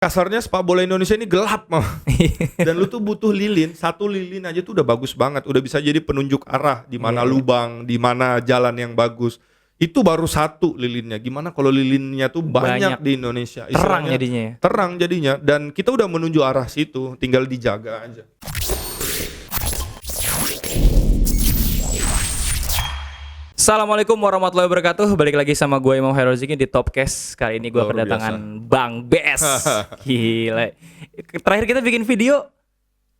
kasarnya sepak bola Indonesia ini gelap mah. Dan lu tuh butuh lilin, satu lilin aja tuh udah bagus banget, udah bisa jadi penunjuk arah di mana lubang, di mana jalan yang bagus. Itu baru satu lilinnya. Gimana kalau lilinnya tuh banyak di Indonesia? Terang jadinya ya. Terang jadinya, dan kita udah menuju arah situ, tinggal dijaga aja. Assalamualaikum warahmatullahi wabarakatuh. Balik lagi sama gue Imam Heroziki di Topcast. Kali ini gue kedatangan Bang Bes. Gila. Terakhir kita bikin video,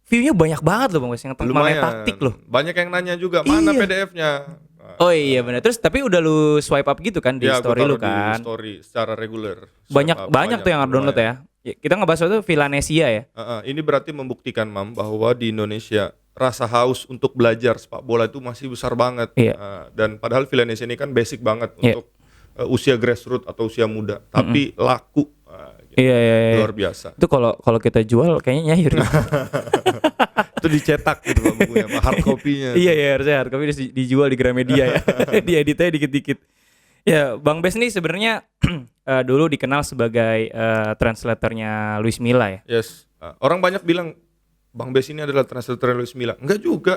view-nya banyak banget loh Bang Bes. Yang tentang taktik loh. Banyak yang nanya juga, mana PDF-nya? Oh iya benar. Terus tapi udah lu swipe up gitu kan di story lu kan? Di story secara reguler. Banyak tuh yang download ya. Kita ngebahas itu Villanesia ya. Ini berarti membuktikan Mam bahwa di Indonesia rasa haus untuk belajar sepak bola itu masih besar banget. Dan padahal Villanesia ini kan basic banget untuk usia grassroots atau usia muda, tapi laku. Iya. Luar biasa. Itu kalau kita jual kayaknya nyair. Itu dicetak gitu Bang bukunya, hard copy-nya. Iya harusnya hard copy dijual di Gramedia ya. Dieditnya dikit-dikit. Ya, Bang Bes nih sebenarnya dulu dikenal sebagai translatornya Luis Milla ya. Yes. Orang banyak bilang Bang Bes ini adalah translator Luis Milla. Enggak juga.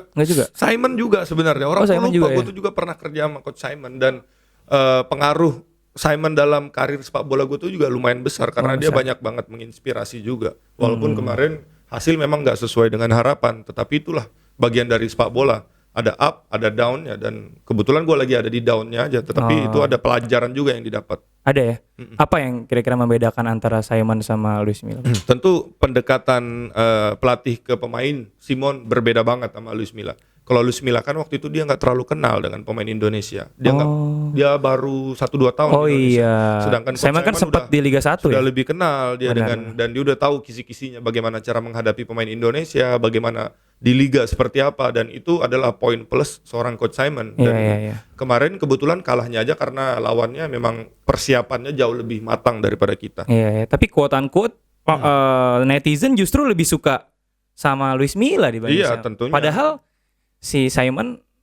Simon juga sebenarnya. Orang lupa gue tuh juga pernah kerja sama Coach Simon, dan pengaruh Simon dalam karir sepak bola gue tuh juga lumayan besar karena dia banyak banget menginspirasi juga. Walaupun kemarin hasil memang nggak sesuai dengan harapan, tetapi itulah bagian dari sepak bola. Ada up, ada down ya, dan kebetulan gue lagi ada di downnya aja, tetapi itu ada pelajaran juga yang didapat. Ada ya? Apa yang kira-kira membedakan antara Simon sama Luis Milla? Tentu pendekatan pelatih ke pemain Simon berbeda banget sama Luis Milla. Kalau Luis Milla kan waktu itu dia nggak terlalu kenal dengan pemain Indonesia. Dia baru 1-2 tahun di Indonesia. Iya. Sedangkan Simon kan sempat di Liga 1 sudah ya? lebih kenal dia dan dia udah tahu kisi-kisinya bagaimana cara menghadapi pemain Indonesia, bagaimana di liga seperti apa, dan itu adalah poin plus seorang Coach Simon. Dan kemarin kebetulan kalahnya aja karena lawannya memang persiapannya jauh lebih matang daripada kita. Iya. Tapi quote unquote netizen justru lebih suka sama Luis Milla dibanding Iya, tentunya. Padahal si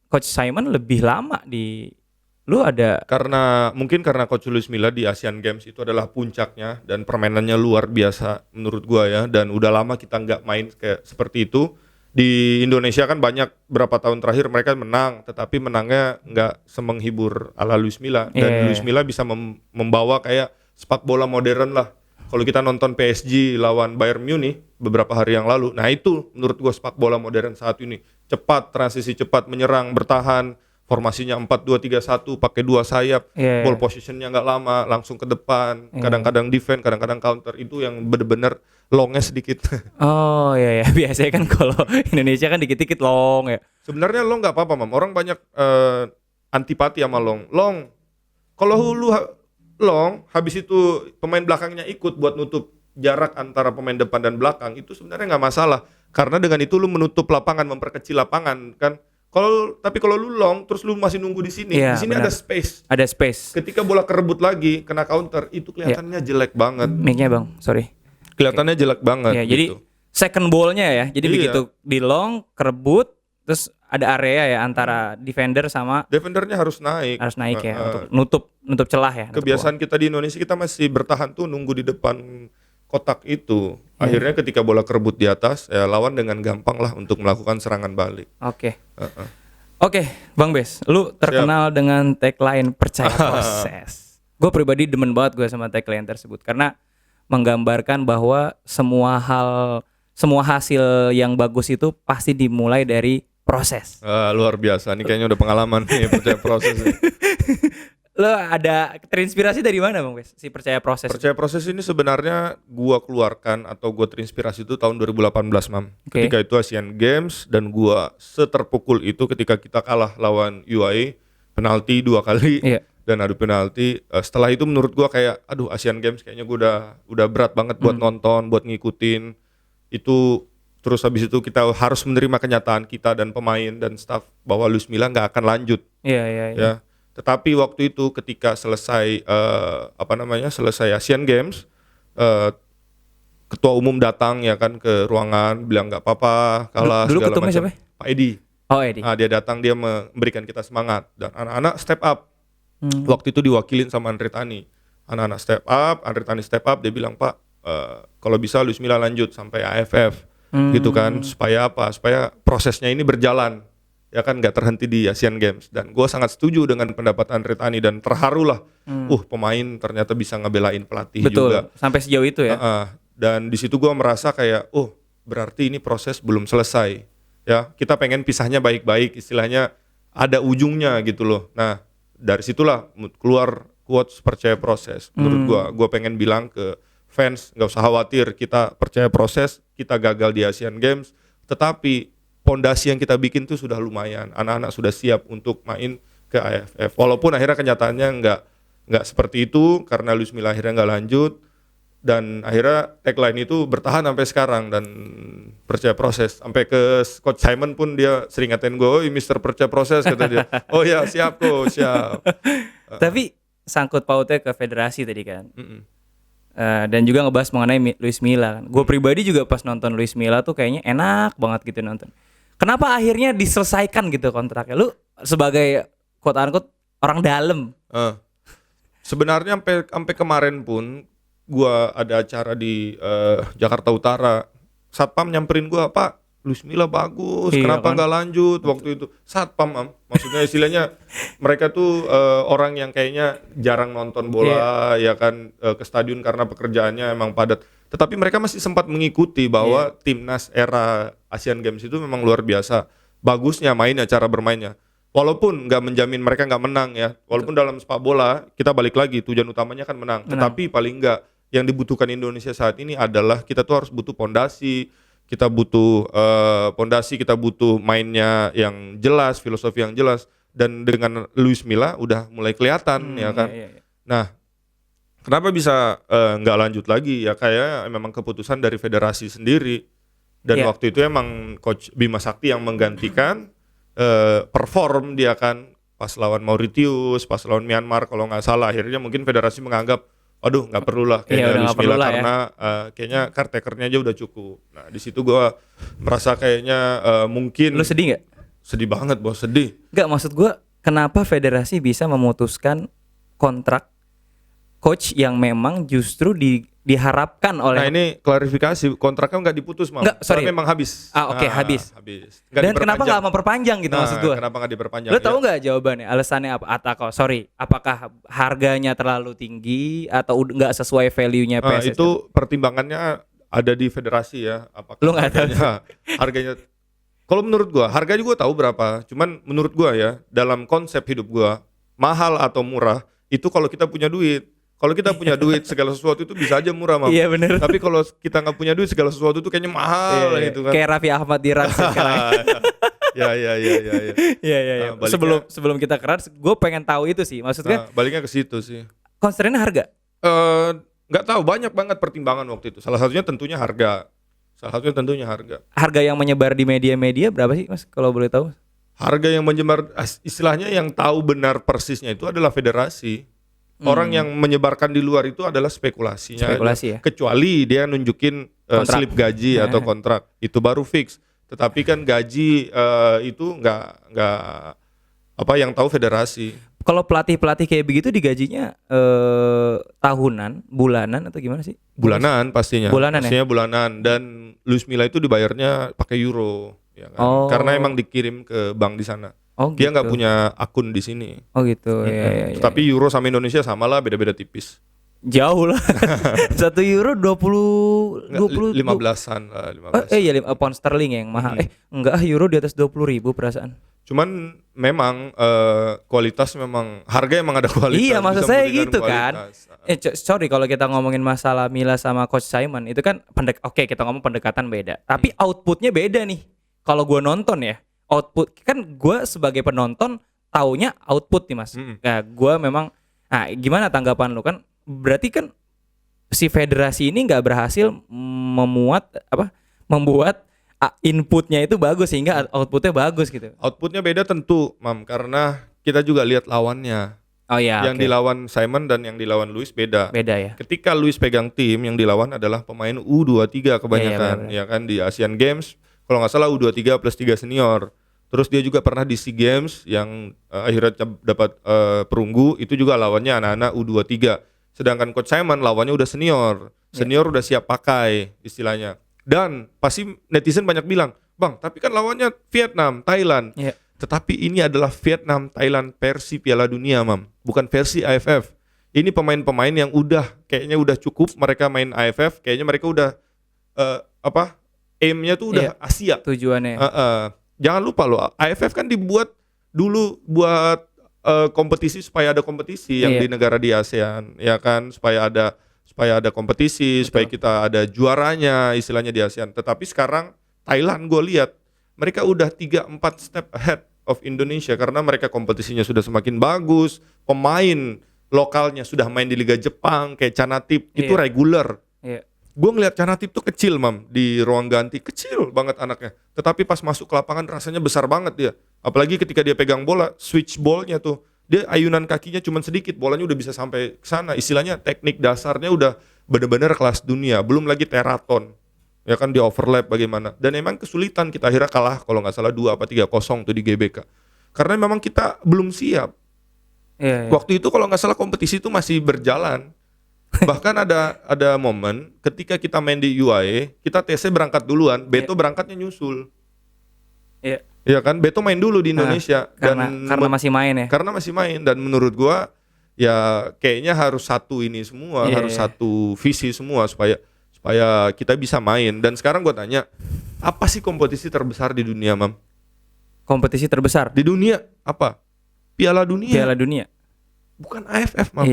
Coach Simon lebih lama di lu ada. Mungkin karena Coach Luis Milla di Asian Games itu adalah puncaknya dan permainannya luar biasa menurut gua ya, dan udah lama kita nggak main kayak seperti itu. Di Indonesia kan banyak berapa tahun terakhir mereka menang, tetapi menangnya nggak semenghibur ala Luis Milla, dan Luis Milla bisa membawa kayak sepak bola modern lah. Kalau kita nonton PSG lawan Bayern Munich beberapa hari yang lalu, nah itu menurut gua sepak bola modern saat ini. Cepat, transisi cepat, menyerang, bertahan, formasinya 4-2-3-1, pakai 2 sayap, ball positionnya nggak lama, langsung ke depan, kadang-kadang defense, kadang-kadang counter. Itu yang bener-bener longnya sedikit. Oh iya, biasanya kan kalau Indonesia kan dikit-dikit long ya. Sebenarnya long nggak apa-apa Mam, orang banyak antipati sama long. Kalau lu long, habis itu pemain belakangnya ikut buat nutup jarak antara pemain depan dan belakang, itu sebenarnya nggak masalah, karena dengan itu lu menutup lapangan, memperkecil lapangan kan. Tapi kalau lu long terus lu masih nunggu di sini, di sini ada space. Ada space. Ketika bola kerebut lagi, kena counter, itu kelihatannya jelek banget. Mic-nya Bang, sorry. Kelihatannya jelek banget. Ya, jadi second ball-nya ya. Jadi begitu di long kerebut, terus ada area ya antara defender sama defendernya harus naik. Harus naik ya untuk nutup celah ya. Kebiasaan kita di Indonesia, kita masih bertahan tuh nunggu di depan kotak itu. Akhirnya ketika bola kerebut di atas, ya lawan dengan gampang lah untuk melakukan serangan balik. Oke, Bang Bes, lu terkenal dengan tagline percaya proses. Gue pribadi demen banget gue sama tagline tersebut karena menggambarkan bahwa semua hasil yang bagus itu pasti dimulai dari proses. Luar biasa, ini kayaknya udah pengalaman nih percaya proses. Lo ada terinspirasi dari mana Bang Bes? Si percaya proses. Percaya proses ini sebenarnya gua keluarkan atau gua terinspirasi itu tahun 2018 Mam. Ketika itu Asian Games, dan gua seterpukul itu ketika kita kalah lawan UAE penalti 2 kali dan adu penalti. Setelah itu menurut gua kayak aduh, Asian Games kayaknya gua udah berat banget buat nonton, buat ngikutin itu. Terus habis itu kita harus menerima kenyataan kita dan pemain dan staff bahwa Luis Milla nggak akan lanjut. Ya. Tetapi waktu itu ketika selesai Asian Games, ketua umum datang ya kan ke ruangan, bilang nggak apa-apa kalah dulu segala macam. Siapa? Pak Edi. Edi. Dia datang, dia memberikan kita semangat, dan anak-anak step up. Waktu itu diwakilin sama Andre Tani. Anak-anak step up, Andre Tani step up, dia bilang, Pak, kalau bisa Luis Milla lanjut sampai AFF gitu kan, supaya apa? Supaya prosesnya ini berjalan, ya kan, nggak terhenti di Asian Games. Dan gue sangat setuju dengan pendapat Andre Tani dan terharu lah. Pemain ternyata bisa ngebelain pelatih Betul, juga. sampai sejauh itu ya. Dan di situ gue merasa kayak, berarti ini proses belum selesai. Ya, kita pengen pisahnya baik-baik, istilahnya ada ujungnya gitu loh. Nah, dari situlah keluar quotes percaya proses. Menurut gue pengen bilang ke fans, nggak usah khawatir, kita percaya proses, kita gagal di Asian Games, tetapi pondasi yang kita bikin tuh sudah lumayan. Anak-anak sudah siap untuk main ke AFF. Walaupun akhirnya kenyataannya nggak seperti itu karena Luis Milla akhirnya nggak lanjut, dan akhirnya tagline itu bertahan sampai sekarang dan percaya proses. Sampai ke Coach Simon pun dia sering ngatain gue, "Oh, Mister percaya proses," kata dia. "Oh ya, siap kok, siap." Tapi sangkut pautnya ke federasi tadi kan. Dan juga ngebahas mengenai Luis Milla kan. Gue pribadi juga pas nonton Luis Milla tuh kayaknya enak banget gitu nonton. Kenapa akhirnya diselesaikan gitu kontraknya? Lu sebagai quote unquote orang dalam. Sebenarnya sampai kemarin pun gua ada acara di Jakarta Utara. Satpam nyamperin gua, "Pak, Luis Milla bagus, Iya, kenapa kan? nggak lanjut?" Waktu itu Satpam, maksudnya istilahnya mereka tuh orang yang kayaknya jarang nonton bola, ya kan, ke stadion karena pekerjaannya emang padat. Tetapi mereka masih sempat mengikuti bahwa timnas era Asian Games itu memang luar biasa bagusnya mainnya, cara bermainnya. Walaupun nggak menjamin mereka nggak menang ya. Walaupun dalam sepak bola kita balik lagi tujuan utamanya kan menang. Tetapi paling nggak yang dibutuhkan Indonesia saat ini adalah kita tuh harus butuh pondasi. Kita butuh pondasi, kita butuh mainnya yang jelas, filosofi yang jelas. Dan dengan Luis Milla udah mulai kelihatan ya kan. Nah, kenapa bisa nggak lanjut lagi ya, kayak memang keputusan dari federasi sendiri. Dan waktu itu emang Coach Bima Sakti yang menggantikan, perform dia kan pas lawan Mauritius, pas lawan Myanmar kalau nggak salah. Akhirnya mungkin federasi menganggap, aduh nggak perlu lah kayaknya Luis Milla karena kayaknya caretakernya aja udah cukup. Nah di situ gue merasa kayaknya mungkin. Lu sedih nggak? Sedih banget, Bos, sedih. Nggak, maksud gue kenapa federasi bisa memutuskan kontrak coach yang memang justru diharapkan oleh. Nah ini klarifikasi, kontraknya nggak diputus, Mam. Nggak, sorry. Memang habis. Habis. Nggak Dan kenapa nggak memperpanjang gitu, maksud gue? Kenapa nggak diperpanjang? Lo tahu nggak jawabannya? Alasannya apa? Apakah harganya terlalu tinggi atau nggak sesuai value-nya PSS? Itu pertimbangannya ada di federasi ya. Apakah lo nggak tahu? Harganya? Kalau menurut gue, harga juga tahu berapa. Cuman menurut gue ya, dalam konsep hidup gue, mahal atau murah itu kalau kita punya duit. Kalau kita punya duit, segala sesuatu itu bisa aja murah, Mam. Iya bener. Tapi kalau kita nggak punya duit, segala sesuatu itu kayaknya mahal gitu kan. Kayak Raffi Ahmad di Rans sekarang. Iya. Iya. Sebelum kita keras, gue pengen tahu itu sih. Maksudnya baliknya ke situ sih. concernnya harga? Nggak tahu, banyak banget pertimbangan waktu itu. Salah satunya tentunya harga. Harga yang menyebar di media-media berapa sih, Mas? Kalau boleh tahu? Harga yang menyebar, istilahnya yang tahu benar persisnya itu adalah federasi. Orang yang menyebarkan di luar itu adalah spekulasinya. Spekulasi ya. Kecuali dia nunjukin slip gaji atau kontrak, itu baru fix. Tetapi kan gaji itu nggak yang tahu federasi. Kalau pelatih kayak begitu digajinya tahunan, bulanan atau gimana sih? Bulanan pastinya. Bulanan pastinya bulanan. Dan Luis Milla itu dibayarnya pakai euro, ya kan? Karena emang dikirim ke bank di sana. Dia nggak punya akun di sini. Oh gitu. Ya. Tapi euro sama Indonesia sama lah, beda-beda tipis. Jauh lah. 1 euro 15-an lah. 15. Iya, pound sterling yang mahal. Enggak, euro di atas 20.000 perasaan. Cuman memang kualitas, memang harga emang ada kualitas. Iya, maksud saya gitu kualitas. Kan. Sorry kalau kita ngomongin masalah Milla sama Coach Simon itu kan kita ngomong pendekatan beda. Tapi outputnya beda nih. Kalau gue nonton ya, output kan gue sebagai penonton taunya output nih, Mas. Nah, gue memang. Nah, gimana tanggapan lu kan? Berarti kan si federasi ini nggak berhasil membuat inputnya itu bagus sehingga outputnya bagus gitu. Outputnya beda tentu, Mam, karena kita juga lihat lawannya. Oh iya. Yang dilawan Simon dan yang dilawan Luis beda. Beda ya. Ketika Luis pegang tim, yang dilawan adalah pemain U23 kebanyakan, ya kan, di Asian Games. Kalau nggak salah U23 plus 3 senior. Terus dia juga pernah di SEA Games yang akhirnya dapat perunggu, itu juga lawannya anak-anak U23. Sedangkan Coach Simon lawannya udah senior. Senior udah siap pakai istilahnya. Dan pasti netizen banyak bilang, "Bang, tapi kan lawannya Vietnam, Thailand." Iya. Tetapi ini adalah Vietnam, Thailand versi Piala Dunia, Mam. Bukan versi AFF. Ini pemain-pemain yang kayaknya udah cukup mereka main AFF, kayaknya mereka udah aim-nya tuh udah Asia. Tujuannya. Jangan lupa loh, AFF kan dibuat dulu buat kompetisi supaya ada kompetisi yang di negara di ASEAN, ya kan, supaya ada kompetisi, supaya kita ada juaranya istilahnya di ASEAN. Tetapi sekarang Thailand gue lihat mereka udah 3-4 step ahead of Indonesia karena mereka kompetisinya sudah semakin bagus, pemain lokalnya sudah main di Liga Jepang kayak Canatip itu regular. Gue ngeliat Canatip tuh kecil, Mam, di ruang ganti, kecil banget anaknya. Tetapi pas masuk ke lapangan rasanya besar banget dia. Apalagi ketika dia pegang bola, switch ballnya tuh, dia ayunan kakinya cuma sedikit, bolanya udah bisa sampai ke sana. Istilahnya teknik dasarnya udah benar-benar kelas dunia. Belum lagi teraton, ya kan, dia overlap bagaimana. Dan emang kesulitan, kita akhirnya kalah kalau nggak salah 2 apa 3-0 tuh di GBK. Karena memang kita belum siap. Waktu itu kalau nggak salah kompetisi itu masih berjalan. Bahkan ada momen ketika kita main di UAE, kita TC berangkat duluan, Beto berangkatnya nyusul. Iya kan, Beto main dulu di Indonesia karena masih main ya. Karena masih main, dan menurut gua ya kayaknya harus satu ini semua, harus satu visi semua supaya kita bisa main. Dan sekarang gua tanya, apa sih kompetisi terbesar di dunia, Mam? Kompetisi terbesar di dunia apa? Piala Dunia. Piala Dunia. Bukan AFF, Mam.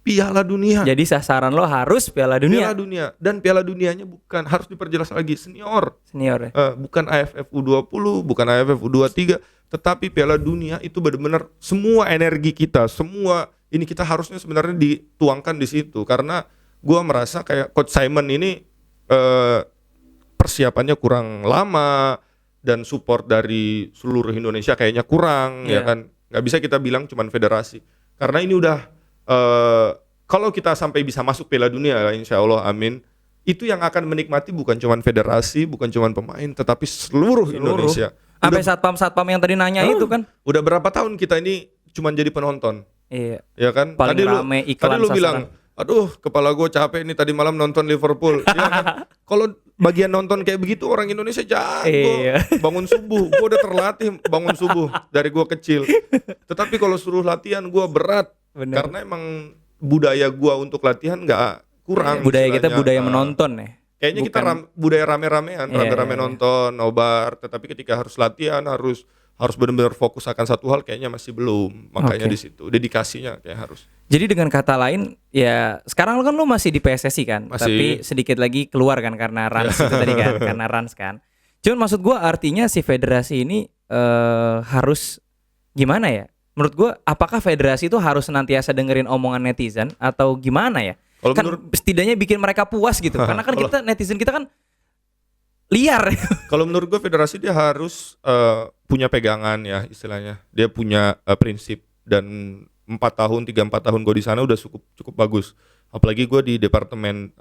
Piala Dunia. Jadi sasaran lo harus Piala Dunia. Piala Dunia, dan Piala Dunianya bukan, harus diperjelas lagi, senior ya. Bukan AFF U20, bukan AFF U23, tetapi Piala Dunia itu benar-benar semua energi kita, semua ini kita harusnya sebenarnya dituangkan di situ. Karena gua merasa kayak Coach Simon ini persiapannya kurang lama dan support dari seluruh Indonesia kayaknya kurang, ya kan. Nggak bisa kita bilang cuman federasi, karena ini udah kalau kita sampai bisa masuk Piala Dunia, insya Allah, amin, itu yang akan menikmati bukan cuman federasi, bukan cuman pemain, tetapi seluruh Indonesia. Sampai satpam yang tadi nanya itu kan. Udah berapa tahun kita ini cuman jadi penonton? Iya kan? Paling rame iklan. Tadi lu bilang, aduh kepala gue capek nih tadi malam nonton Liverpool. Ya kan? Kalau bagian nonton kayak begitu orang Indonesia jago. Bangun subuh, gue udah terlatih bangun subuh dari gue kecil. Tetapi kalau suruh latihan gue berat. Bener. Karena emang budaya gue untuk latihan nggak kurang. Budaya kita budaya menonton ya. Kayaknya kita budaya rame-ramean, rame-rame nonton, nobar. Tetapi ketika harus latihan, harus benar-benar fokus akan satu hal, kayaknya masih belum. Makanya di situ dedikasinya kayak harus. Jadi dengan kata lain, ya sekarang kan lu masih di PSSI kan, tapi sedikit lagi keluar kan karena Rans itu tadi kan, karena Rans kan. Cuman maksud gua artinya si federasi ini harus gimana ya? Menurut gua apakah federasi itu harus senantiasa dengerin omongan netizen atau gimana ya? Kalau kan setidaknya bikin mereka puas gitu. Karena kan kita netizen kita kan liar. Kalau menurut gue federasi dia harus punya pegangan ya istilahnya. Dia punya prinsip, dan 3-4 tahun gue di sana udah cukup bagus. Apalagi gue di departemen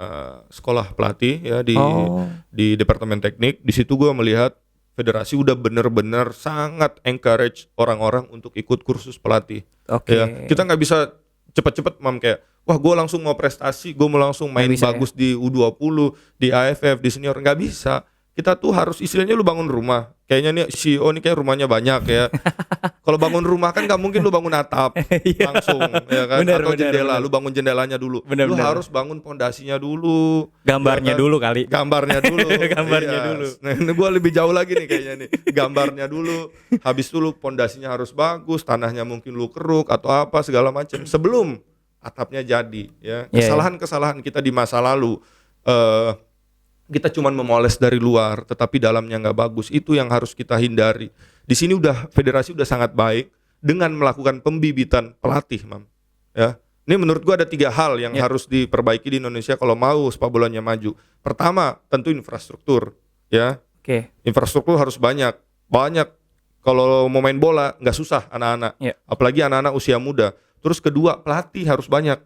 sekolah pelatih ya di departemen teknik. Di situ gue melihat federasi udah bener-bener sangat encourage orang-orang untuk ikut kursus pelatih. Ya, kita nggak bisa cepet-cepet, Mam, kayak wah gue langsung mau prestasi, gue mau langsung main bagus di U20, di AFF, di senior, nggak bisa. Kita tuh harus istilahnya lu bangun rumah. Kayaknya nih CEO nih kayak rumahnya banyak ya. Kalau bangun rumah kan nggak mungkin lu bangun atap langsung, ya kan? Atau jendela, lu bangun jendelanya dulu. Lu harus bangun pondasinya dulu. Gambarnya dulu kali. Gambarnya dulu. Gambarnya dulu. Nah, ini gue lebih jauh lagi nih kayaknya nih. Gambarnya dulu. Habis dulu pondasinya harus bagus, tanahnya mungkin lu keruk atau apa segala macam sebelum atapnya jadi. Ya, kesalahan-kesalahan kita di masa lalu. Kita cuma memoles dari luar, tetapi dalamnya nggak bagus. Itu yang harus kita hindari. Di sini federasi udah sangat baik dengan melakukan pembibitan pelatih, Mam. Ya, ini menurut gua ada 3 hal yang harus diperbaiki di Indonesia kalau mau sepak bolanya maju. Pertama, tentu infrastruktur. Ya, infrastruktur harus banyak. Kalau mau main bola nggak susah anak-anak, apalagi anak-anak usia muda. Terus kedua, pelatih harus banyak.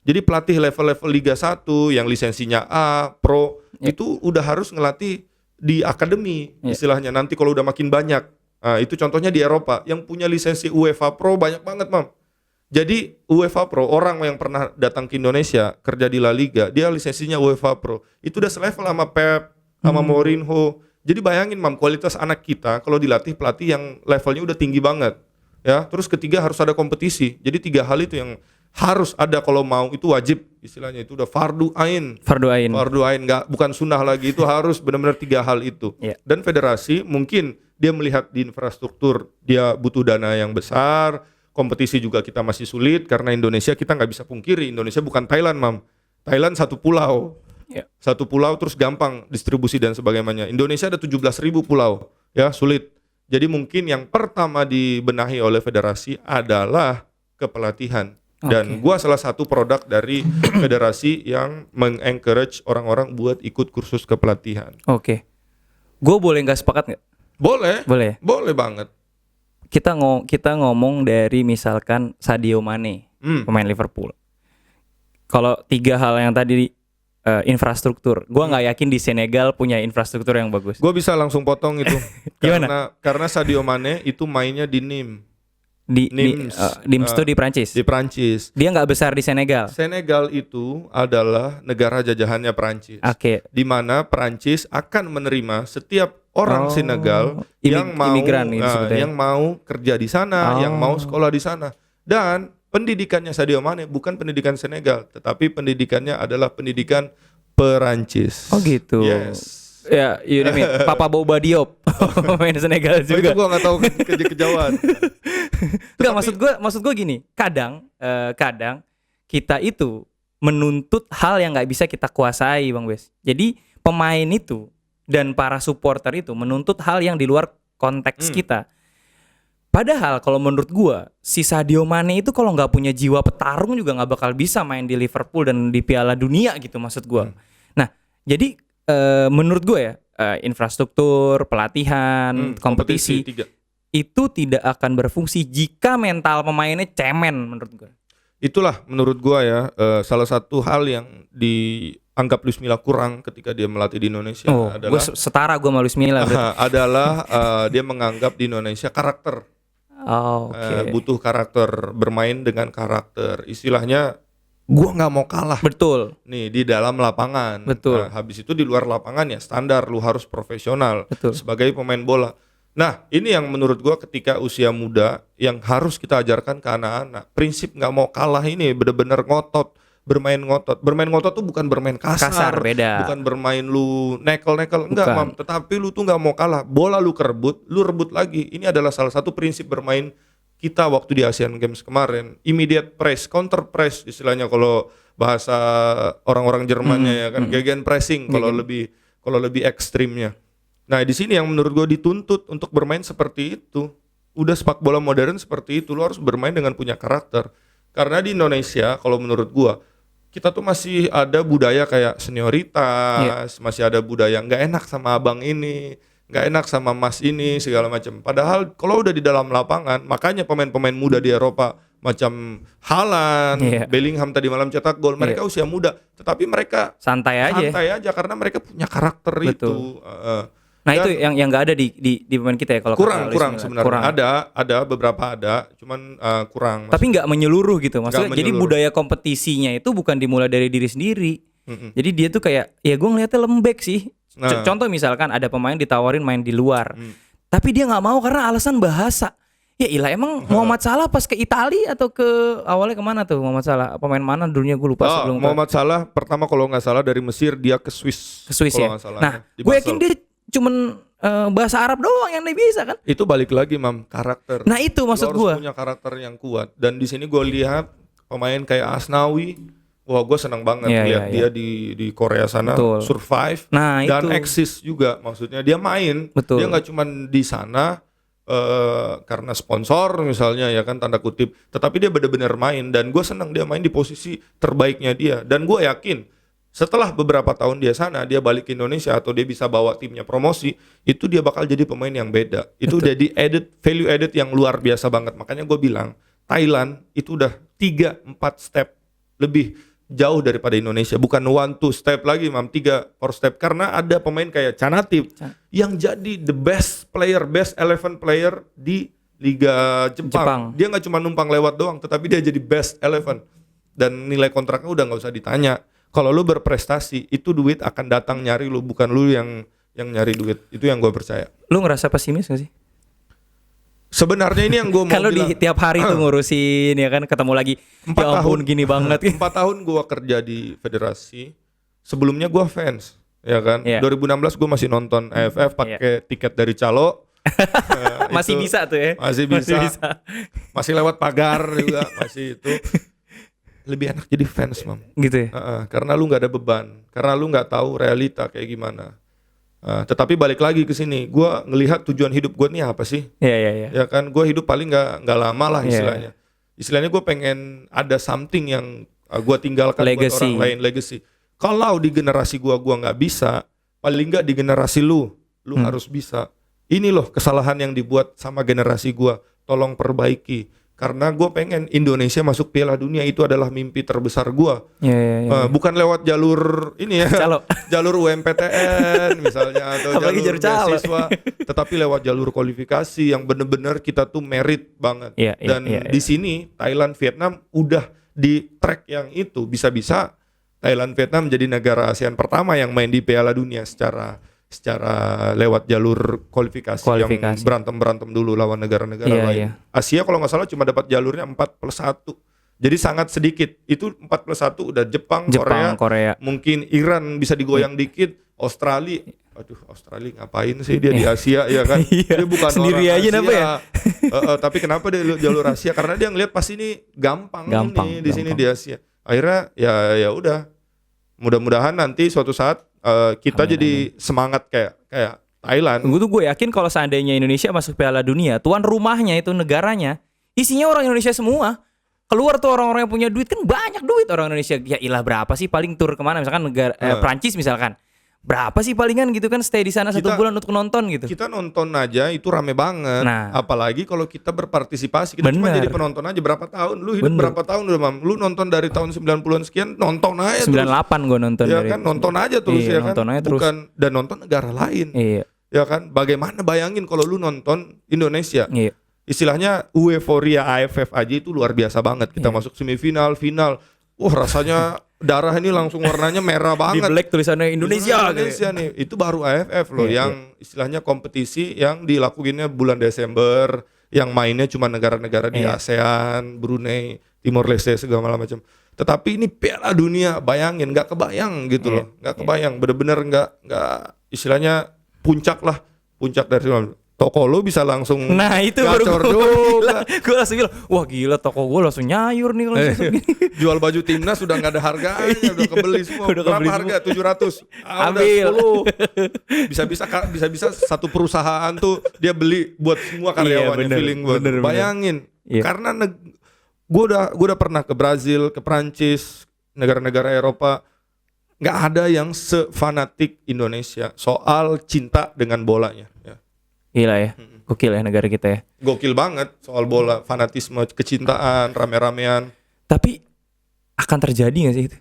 Jadi pelatih level-level Liga 1 yang lisensinya A, Pro, itu udah harus ngelatih di akademi istilahnya. Nanti kalau udah makin banyak, itu contohnya di Eropa yang punya lisensi UEFA Pro banyak banget, Mam. Jadi UEFA Pro, orang yang pernah datang ke Indonesia kerja di La Liga, dia lisensinya UEFA Pro. Itu udah selevel sama Pep, sama Mourinho. Jadi bayangin Mam, kualitas anak kita kalau dilatih pelatih yang levelnya udah tinggi banget. Ya, terus ketiga harus ada kompetisi. Jadi 3 hal itu yang harus ada kalau mau, itu wajib istilahnya, itu udah fardu ain. Fardu ain. Fardu ain, bukan sunnah lagi, itu harus benar-benar 3 hal itu. Iya. Dan federasi mungkin dia melihat di infrastruktur dia butuh dana yang besar, kompetisi juga kita masih sulit karena Indonesia, kita nggak bisa pungkiri Indonesia bukan Thailand Mam. Thailand satu pulau. Iya. Satu pulau terus gampang distribusi dan sebagainya. Indonesia ada 17.000 pulau, ya sulit. Jadi mungkin yang pertama dibenahi oleh federasi adalah kepelatihan. Dan gua salah satu produk dari federasi yang mengencourage orang-orang buat ikut kursus kepelatihan. Oke. Gue boleh nggak sepakat nggak? Boleh. Boleh. Boleh banget. Kita ngomong dari misalkan Sadio Mane, pemain Liverpool. Kalau 3 hal yang tadi infrastruktur, gue nggak yakin di Senegal punya infrastruktur yang bagus. Gue bisa langsung potong itu. Gimana? Karena Sadio Mane itu mainnya di Nîmes. Nims itu di Prancis. Di Prancis. Dia nggak besar di Senegal. Senegal itu adalah negara jajahannya Prancis. Oke. Di mana Prancis akan menerima setiap orang Senegal yang mau imigran gitu sebetulnya. yang mau kerja di sana, yang mau sekolah di sana. Dan pendidikannya Sadio Mane bukan pendidikan Senegal, tetapi pendidikannya adalah pendidikan Perancis. Oh gitu. Yes. Ya, you name it. Papa Boba Diop, pemain Senegal juga. Itu gua nggak tahu kejauhan. Enggak, maksud gue gini, kadang kita itu menuntut hal yang nggak bisa kita kuasai, Bang Bes. Jadi pemain itu dan para supporter itu menuntut hal yang di luar konteks kita. Padahal kalau menurut gue, si Sadio Mane itu kalau nggak punya jiwa petarung juga nggak bakal bisa main di Liverpool dan di Piala Dunia gitu, maksud gue. Nah, jadi menurut gue ya, infrastruktur, pelatihan, kompetisi itu tidak akan berfungsi jika mental pemainnya cemen, menurut gue. Itulah menurut gue ya salah satu hal yang dianggap Luis Milla kurang ketika dia melatih di Indonesia adalah gue setara gue sama Luis Milla adalah dia menganggap di Indonesia karakter. Butuh karakter, bermain dengan karakter. Istilahnya gua nggak mau kalah. Betul. Nih di dalam lapangan. Betul. Nah, habis itu di luar lapangan ya standar, lu harus profesional. Betul. Sebagai pemain bola. Nah, ini yang menurut gua ketika usia muda yang harus kita ajarkan ke anak-anak. Prinsip nggak mau kalah ini benar-benar ngotot, bermain ngotot. Bermain ngotot tuh bukan bermain kasar, beda. Bukan bermain lu nekel-nekel, enggak, Mam. Tetapi lu tuh nggak mau kalah. Bola lu kerebut, lu rebut lagi. Ini adalah salah satu prinsip bermain kita waktu di Asian Games kemarin. Immediate press, counter press istilahnya kalau bahasa orang-orang Jermannya ya kan, gegen pressing kalau lebih ekstrimnya. Nah, di sini yang menurut gue dituntut untuk bermain seperti itu. Udah sepak bola modern seperti itu, lu harus bermain dengan punya karakter. Karena di Indonesia kalau menurut gue kita tuh masih ada budaya kayak senioritas, masih ada budaya nggak enak sama abang ini, nggak enak sama mas ini segala macam. Padahal kalau udah di dalam lapangan, makanya pemain-pemain muda di Eropa macam Haaland, Bellingham tadi malam cetak gol, mereka usia muda, tetapi mereka santai aja karena mereka punya karakter. Betul. Itu. Nah itu yang nggak ada di pemain kita ya kalau kurang sebenarnya. Ada beberapa cuman kurang. Tapi nggak menyeluruh gitu maksudnya. Jadi budaya kompetisinya itu bukan dimulai dari diri sendiri. Jadi dia tuh kayak ya gue ngeliatnya lembek sih. Contoh misalkan ada pemain ditawarin main di luar, tapi dia nggak mau karena alasan bahasa. Ya ilah, emang Muhammad Salah pas ke Italia atau ke awalnya kemana tuh Muhammad Salah? Pemain mana dulunya gue lupa sebelum Muhammad Salah pertama kalau nggak salah dari Mesir dia ke Swiss. Ya. Nah, gue yakin dia cuman bahasa Arab doang yang dia bisa kan? Itu balik lagi Mam, karakter. Nah itu maksud gue. Harus punya karakter yang kuat. Dan di sini gue lihat pemain kayak Asnawi. Wah, gue senang banget lihat dia di Korea sana. Betul. Survive dan eksis juga. Maksudnya dia main. Betul. Dia nggak cuma di sana karena sponsor misalnya ya kan tanda kutip. Tetapi dia benar-benar main dan gue senang dia main di posisi terbaiknya dia. Dan gue yakin setelah beberapa tahun dia sana, dia balik ke Indonesia atau dia bisa bawa timnya promosi, itu dia bakal jadi pemain yang beda. Itu jadi value added yang luar biasa banget. Makanya gue bilang Thailand itu udah 3-4 step lebih jauh daripada Indonesia, bukan 1-2 step lagi, Mam, 3-4 step, karena ada pemain kayak Canatip yang jadi the best 11 player di Liga Jepang. Jepang. Dia nggak cuma numpang lewat doang, tetapi dia jadi best 11 dan nilai kontraknya udah nggak usah ditanya. Kalau lu berprestasi, itu duit akan datang nyari lu, bukan lu yang nyari duit. Itu yang gue percaya. Lu ngerasa pesimis gak sih? Sebenarnya ini yang gue mau Kalau bilang. di tiap hari tuh ngurusin ya kan, ketemu lagi 4 ya ampun tahun. gini banget. 4 tahun gue kerja di federasi. Sebelumnya gue fans, ya kan. Iya. 2016 gue masih nonton AFF pakai tiket dari calo. Masih Itu bisa tuh ya. Masih bisa. Masih lewat pagar juga, masih itu. Lebih enak jadi fans, Mam. Gitu ya. Karena lu nggak ada beban, karena lu nggak tahu realita kayak gimana. Tetapi balik lagi ke sini, gue ngelihat tujuan hidup gue nih apa sih? Iya. Ya kan, gue hidup paling nggak lama lah Iya. istilahnya. Istilahnya gue pengen ada something yang gue tinggalkan buat Legacy. orang lain, legacy. Kalau di generasi gue nggak bisa, paling nggak di generasi lu harus bisa. Ini loh kesalahan yang dibuat sama generasi gue, tolong perbaiki. Karena gue pengen Indonesia masuk Piala Dunia, itu adalah mimpi terbesar gue. Iya. Bukan lewat jalur ini ya, Calo. jalur UMPTN misalnya atau Apalagi jalur jalur calo. beasiswa, tetapi lewat jalur kualifikasi yang bener-bener kita tuh merit banget. Iya. Di sini Thailand, Vietnam udah di track yang itu, bisa-bisa Thailand, Vietnam jadi negara ASEAN pertama yang main di Piala Dunia secara lewat jalur kualifikasi. Yang berantem dulu lawan negara-negara lain. Iya. Asia kalau nggak salah cuma dapat jalurnya 4+1. Jadi sangat sedikit. Itu 4+1 udah Jepang, Korea, mungkin Iran bisa digoyang dikit, Australia. Aduh, Australia ngapain sih dia di Asia ya kan? Dia bukan sendiri orang aja Asia. kenapa ya? Tapi kenapa dia jalur Asia? Karena dia ngelihat pas ini gampang ini di sini di Asia. Akhirnya ya udah. Mudah-mudahan nanti suatu saat kita jadi semangat kayak Thailand. Gue yakin kalau seandainya Indonesia masuk Piala Dunia, tuan rumahnya itu negaranya isinya orang Indonesia semua. Keluar tuh orang-orang yang punya duit, kan banyak duit orang Indonesia. Ya ilah, berapa sih paling tur kemana? Misalkan negara Prancis misalkan. Berapa sih palingan gitu kan stay di sana 1 bulan untuk nonton gitu. Kita nonton aja itu rame banget. Nah, apalagi kalau kita berpartisipasi, kita cuma jadi penonton aja berapa tahun. Lu hidup berapa tahun udah, Mam? Lu nonton dari tahun 90-an sekian, nonton aja 98 terus. Gue nonton ya dari kan, nonton aja terus iya, ya kan. Nonton aja terus. Bukan dan nonton negara lain. Iya. Ya kan? Bagaimana bayangin kalau lu nonton Indonesia? Iya. Istilahnya euforia AFF aja itu luar biasa banget. Kita masuk semifinal, final. Wah, rasanya darah ini langsung warnanya merah banget. Di black tulisannya Indonesia nih. Itu baru AFF loh, yang istilahnya kompetisi yang dilakuinnya bulan Desember, yang mainnya cuma negara-negara di ASEAN, Brunei, Timor Leste segala macam. Tetapi ini Piala Dunia, bayangin, nggak kebayang gitu loh, nggak kebayang, bener-bener nggak istilahnya puncak dari toko lo bisa langsung itu gacor juga. Gue langsung bilang, wah gila, toko gue langsung nyayur nih kalau jual baju timnas sudah nggak ada harganya, udah kebeli semua. Berapa harga? 700. Ambil. Udah 10. Bisa satu perusahaan tuh dia beli buat semua karyawannya, feeling buat. Bayangin. Karena gue udah pernah ke Brazil, ke Prancis, negara-negara Eropa, nggak ada yang sefanatik Indonesia soal cinta dengan bolanya. Ya. Gila ya, gokil ya negara kita ya. Gokil banget soal bola, fanatisme, kecintaan, rame-ramean. Tapi akan terjadi gak sih itu?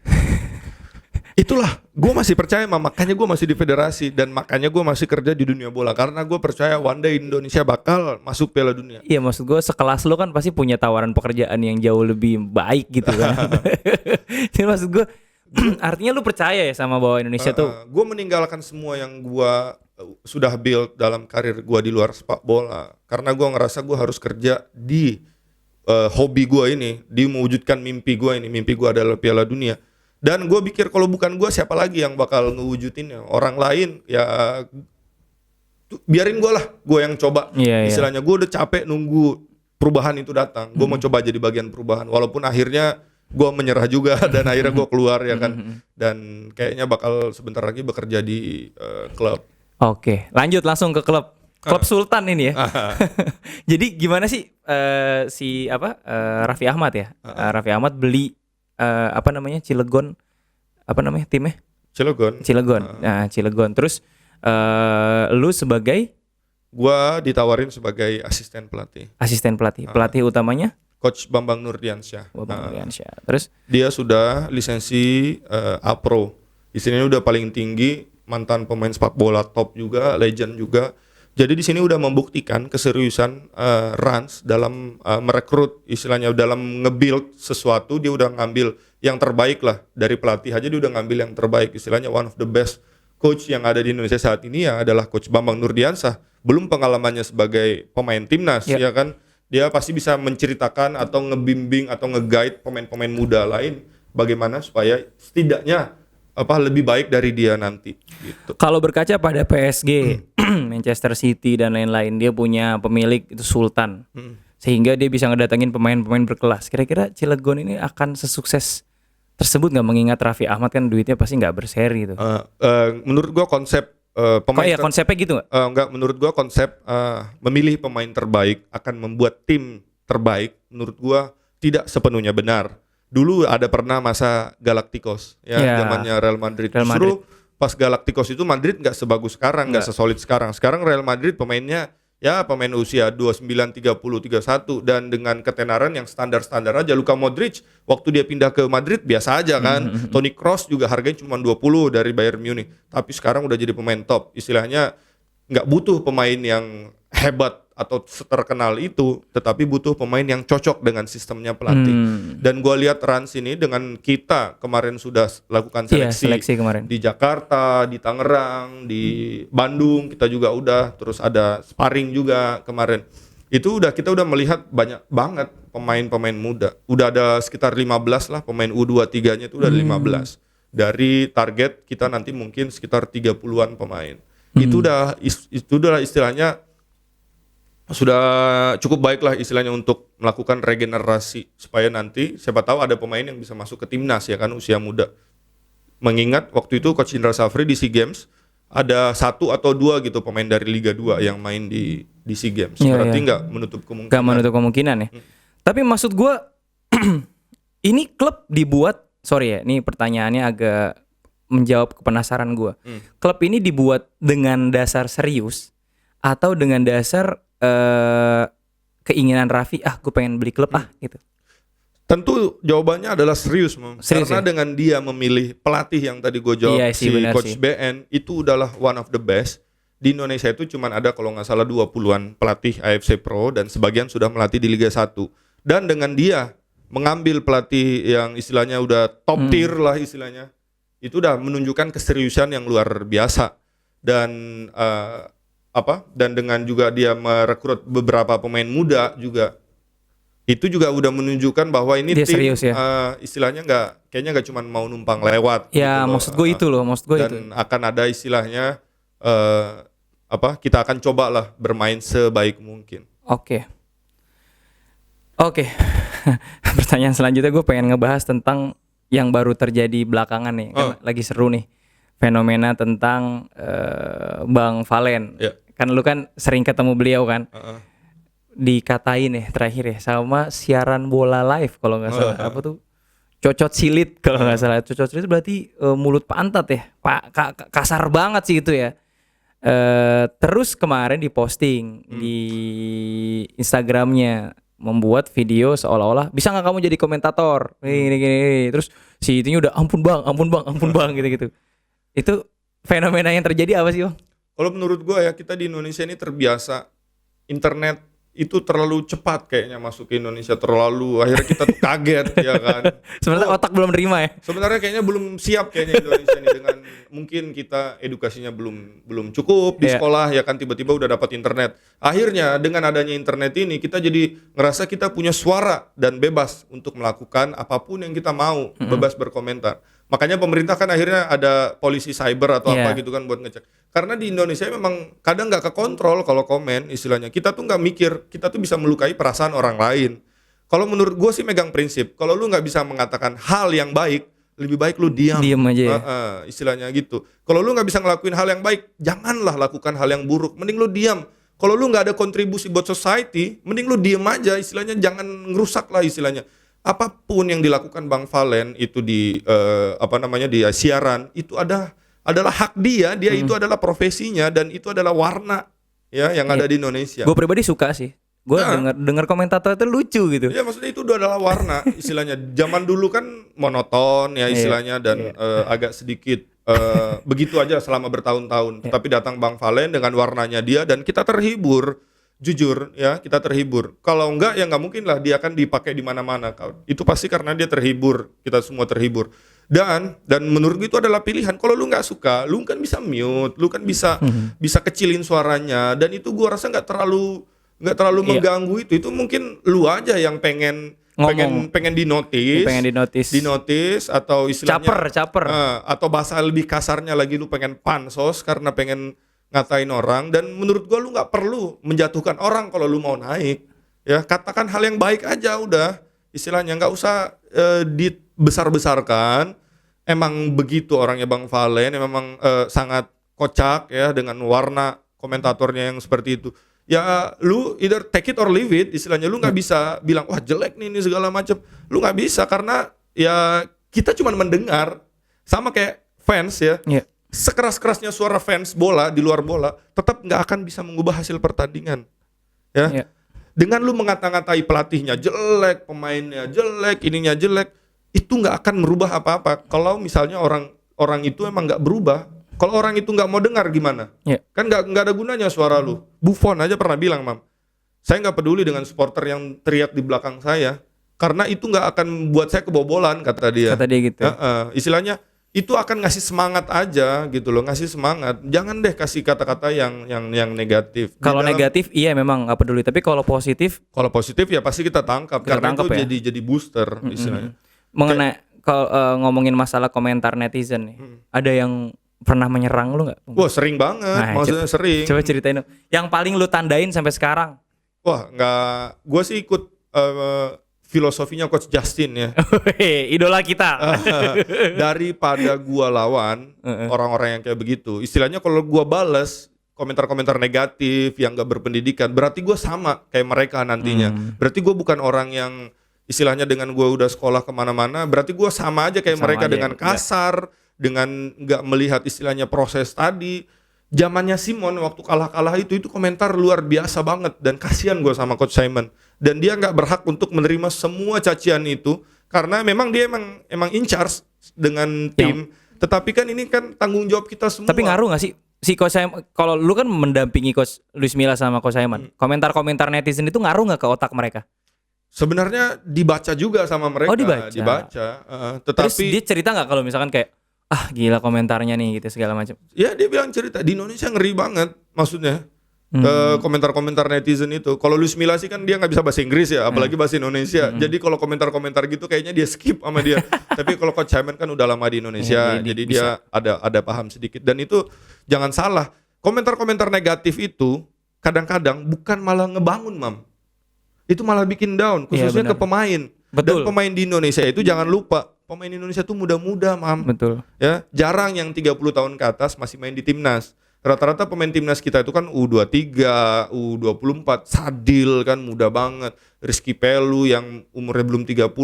Itulah, gue masih percaya, makanya gue masih di federasi dan makanya gue masih kerja di dunia bola, karena gue percaya one day Indonesia bakal masuk Piala Dunia. Iya, maksud gue sekelas lo kan pasti punya tawaran pekerjaan yang jauh lebih baik gitu kan. Jadi maksud gue, artinya lu percaya ya sama bahwa Indonesia tuh. Gue meninggalkan semua yang gue sudah build dalam karir gue di luar sepak bola, karena gue ngerasa gue harus kerja di hobi gue ini, di mewujudkan mimpi gue ini. Mimpi gue adalah Piala Dunia, dan gue pikir kalau bukan gue siapa lagi yang bakal ngewujudinnya. Orang lain ya biarin gue lah, gue yang coba. Istilahnya gue udah capek nunggu perubahan itu datang. Gue mau coba jadi bagian perubahan, walaupun akhirnya gue menyerah juga dan akhirnya gue keluar ya kan. Dan kayaknya bakal sebentar lagi bekerja di klub. Oke, lanjut langsung ke klub Sultan ini ya. Jadi gimana sih Raffi Ahmad ya? Raffi Ahmad beli Cilegon, timnya? Cilegon. Nah, Cilegon. Terus lu sebagai? Gua ditawarin sebagai asisten pelatih. Pelatih utamanya? Coach Bambang Nurdiansyah. Terus dia sudah lisensi A-Pro. Di sini udah paling tinggi, mantan pemain sepak bola top juga, legend juga. Jadi di sini udah membuktikan keseriusan Rans dalam merekrut, istilahnya dalam nge-build sesuatu. Dia udah ngambil yang terbaik lah dari pelatih aja, dia udah ngambil yang terbaik. Istilahnya one of the best coach yang ada di Indonesia saat ini ya adalah Coach Bambang Nurdiansah. Belum pengalamannya sebagai pemain timnas, ya kan? Dia pasti bisa menceritakan atau ngebimbing atau nge-guide pemain-pemain muda lain bagaimana supaya setidaknya lebih baik dari dia nanti gitu. Kalau berkaca pada PSG, Manchester City dan lain-lain, dia punya pemilik itu Sultan. Sehingga dia bisa ngedatengin pemain-pemain berkelas. Kira-kira Cilegon ini akan sesukses tersebut nggak, mengingat Raffi Ahmad kan duitnya pasti nggak berseri itu. Menurut gua konsep pemain konsepnya gitu nggak? Enggak, menurut gua konsep memilih pemain terbaik akan membuat tim terbaik menurut gua tidak sepenuhnya benar. Dulu ada pernah masa Galacticos zamannya Real Madrid. Justru pas Galacticos itu Madrid nggak sebagus sekarang, nggak sesolid sekarang. Sekarang Real Madrid pemainnya ya pemain usia 29, 30, 31 dan dengan ketenaran yang standar-standar aja. Luka Modric waktu dia pindah ke Madrid biasa aja kan. Toni Kroos juga harganya cuma 20 dari Bayern Munich. Tapi sekarang udah jadi pemain top. Istilahnya nggak butuh pemain yang hebat atau terkenal itu, tetapi butuh pemain yang cocok dengan sistemnya pelatih. Dan gue lihat Rans ini dengan kita kemarin sudah lakukan seleksi kemarin di Jakarta, di Tangerang, di Bandung kita juga udah, terus ada sparring juga kemarin. Kita udah melihat banyak banget pemain-pemain muda. Udah ada sekitar 15 lah pemain U23-nya itu udah 15. Dari target kita nanti mungkin sekitar 30-an pemain. Itu udah istilahnya sudah cukup baik lah istilahnya untuk melakukan regenerasi supaya nanti siapa tahu ada pemain yang bisa masuk ke timnas ya kan usia muda. Mengingat waktu itu Coach Indra Safri di SEA Games ada 1 atau 2 gitu pemain dari Liga 2 yang main di SEA Games. Berarti nggak menutup kemungkinan. Nggak menutup kemungkinan ya. Tapi maksud gue ini klub dibuat, sorry ya, ini pertanyaannya agak menjawab kepenasaran gue. Klub ini dibuat dengan dasar serius atau dengan dasar keinginan Raffi, gue pengen beli klub gitu. Tentu jawabannya adalah serius, karena dengan dia memilih pelatih yang tadi gue jawab Coach BN itu adalah one of the best. Di Indonesia itu cuman ada kalau nggak salah 20-an pelatih AFC Pro dan sebagian sudah melatih di Liga 1. Dan dengan dia mengambil pelatih yang istilahnya udah top tier lah istilahnya, itu udah menunjukkan keseriusan yang luar biasa. Dan dan dengan juga dia merekrut beberapa pemain muda juga, itu juga udah menunjukkan bahwa ini dia tim serius, ya? Istilahnya kayaknya nggak cuma mau numpang lewat. Ya gitu maksud gue itu loh, dan akan ada istilahnya kita akan coba lah bermain sebaik mungkin. Oke. Pertanyaan selanjutnya gue pengen ngebahas tentang yang baru terjadi belakangan nih, kan lagi seru nih fenomena tentang Bang Valen. Kan lu kan sering ketemu beliau kan. Dikatain terakhir sama siaran bola live kalau nggak salah. Apa tuh? Cocot silit kalau nggak salah. Cocot silit berarti mulut pantat ya. Kasar banget sih itu ya. Terus kemarin diposting di Instagramnya, membuat video seolah-olah bisa nggak kamu jadi komentator gini. Terus si itunya udah ampun bang gitu. Itu fenomena yang terjadi apa sih, Bang? Kalau menurut gue ya, kita di Indonesia ini terbiasa internet itu terlalu cepat kayaknya masuk ke Indonesia, terlalu akhirnya kita tuh kaget ya kan. Sebenarnya otak belum nerima ya. Sebenarnya kayaknya belum siap kayaknya Indonesia ini, dengan mungkin kita edukasinya belum cukup di sekolah ya kan, tiba-tiba udah dapat internet. Akhirnya dengan adanya internet ini kita jadi ngerasa kita punya suara dan bebas untuk melakukan apapun yang kita mau, bebas berkomentar. Makanya pemerintah kan akhirnya ada polisi cyber atau apa gitu kan buat ngecek. Karena di Indonesia memang kadang nggak kekontrol kalau komen istilahnya. Kita tuh nggak mikir, kita tuh bisa melukai perasaan orang lain. Kalau menurut gue sih megang prinsip, kalau lu nggak bisa mengatakan hal yang baik, lebih baik lu diam. Diam aja ya. Istilahnya gitu. Kalau lu nggak bisa ngelakuin hal yang baik, janganlah lakukan hal yang buruk. Mending lu diam. Kalau lu nggak ada kontribusi buat society, mending lu diam aja. Istilahnya jangan ngerusak lah istilahnya. Apapun yang dilakukan Bang Valen itu di di siaran, itu adalah hak dia itu adalah profesinya dan itu adalah warna ya yang ada di Indonesia. Gue pribadi suka sih. Gue dengar komentator itu lucu gitu. Ya maksudnya itu adalah warna istilahnya. Zaman dulu kan monoton ya istilahnya dan agak sedikit begitu aja selama bertahun-tahun. Tetapi datang Bang Valen dengan warnanya dia dan kita terhibur. Jujur ya, kita terhibur. Kalau enggak ya nggak mungkin lah dia akan dipakai di mana-mana. Itu pasti karena dia terhibur, kita semua terhibur. Dan menurut gue itu adalah pilihan. Kalau lu nggak suka, lu kan bisa mute, lu kan bisa kecilin suaranya. Dan itu gua rasa nggak terlalu mengganggu itu. Itu mungkin lu aja yang pengen dinotis, dinotis atau istilahnya caper. Atau bahasa lebih kasarnya lagi lu pengen pansos karena pengen ngatain orang. Dan menurut gua lu nggak perlu menjatuhkan orang kalau lu mau naik ya, katakan hal yang baik aja udah, istilahnya nggak usah dibesar-besarkan. Emang begitu orangnya Bang Valen, memang sangat kocak ya dengan warna komentatornya yang seperti itu. Ya lu either take it or leave it, istilahnya lu nggak bisa bilang wah jelek nih ini segala macam, lu nggak bisa karena ya kita cuma mendengar, sama kayak fans ya. Sekeras-kerasnya suara fans bola di luar bola tetap nggak akan bisa mengubah hasil pertandingan ya. Dengan lu mengata-ngatai pelatihnya jelek, pemainnya jelek, ininya jelek, itu nggak akan merubah apa-apa kalau misalnya orang itu emang nggak berubah. Kalau orang itu nggak mau dengar gimana? Kan nggak ada gunanya suara lu. Buffon aja pernah bilang, Mam, saya nggak peduli dengan supporter yang teriak di belakang saya karena itu nggak akan buat saya kebobolan, kata dia. Gitu. Istilahnya itu akan ngasih semangat aja gitu loh, ngasih semangat. Jangan deh kasih kata-kata yang negatif. Kalau negatif iya memang nggak peduli, tapi kalau positif ya pasti kita tangkap karena itu ya. jadi booster istilahnya. Mengenai ngomongin masalah komentar netizen nih, ada yang pernah menyerang lu nggak? Wah sering banget, maksudnya sering. Coba ceritain dong. Yang paling lu tandain sampai sekarang? Wah nggak, gue sih ikut filosofinya Coach Justin ya. Idola kita. Daripada gua lawan orang-orang yang kayak begitu. Istilahnya kalau gua bales komentar-komentar negatif yang gak berpendidikan, berarti gua sama kayak mereka nantinya. Berarti gua bukan orang yang istilahnya dengan gua udah sekolah kemana-mana, berarti gua sama aja kayak mereka dengan kasar, dengan gak melihat istilahnya proses tadi. Zamannya Simon waktu kalah-kalah itu komentar luar biasa banget, dan kasihan gue sama Coach Simon, dan dia nggak berhak untuk menerima semua cacian itu karena memang dia emang in charge dengan tim. Tetapi kan ini kan tanggung jawab kita semua. Tapi ngaruh nggak sih si Coach Simon, kalau lu kan mendampingi Coach Luis Milla sama Coach Simon, komentar-komentar netizen itu ngaruh nggak ke otak mereka? Sebenarnya dibaca juga sama mereka. Dibaca. Tetapi terus dia cerita nggak kalau misalkan kayak gila komentarnya nih gitu segala macam. Ya dia bilang cerita di Indonesia ngeri banget maksudnya. Komentar-komentar netizen itu. Kalau Luis Milla sih kan dia nggak bisa bahasa Inggris ya, apalagi bahasa Indonesia. Jadi kalau komentar-komentar gitu kayaknya dia skip sama dia. Tapi kalau Coach Simon kan udah lama di Indonesia, jadi dia ada paham sedikit. Dan itu jangan salah, komentar-komentar negatif itu kadang-kadang bukan malah ngebangun, Mam. Itu malah bikin down, khususnya ke pemain. Betul. Dan pemain di Indonesia itu jangan lupa, pemain Indonesia tuh muda-muda, Mam. Betul. Ya, jarang yang 30 tahun ke atas masih main di timnas. Rata-rata pemain timnas kita itu kan U23, U24, Sadil kan muda banget. Rizky Pelu yang umurnya belum 30.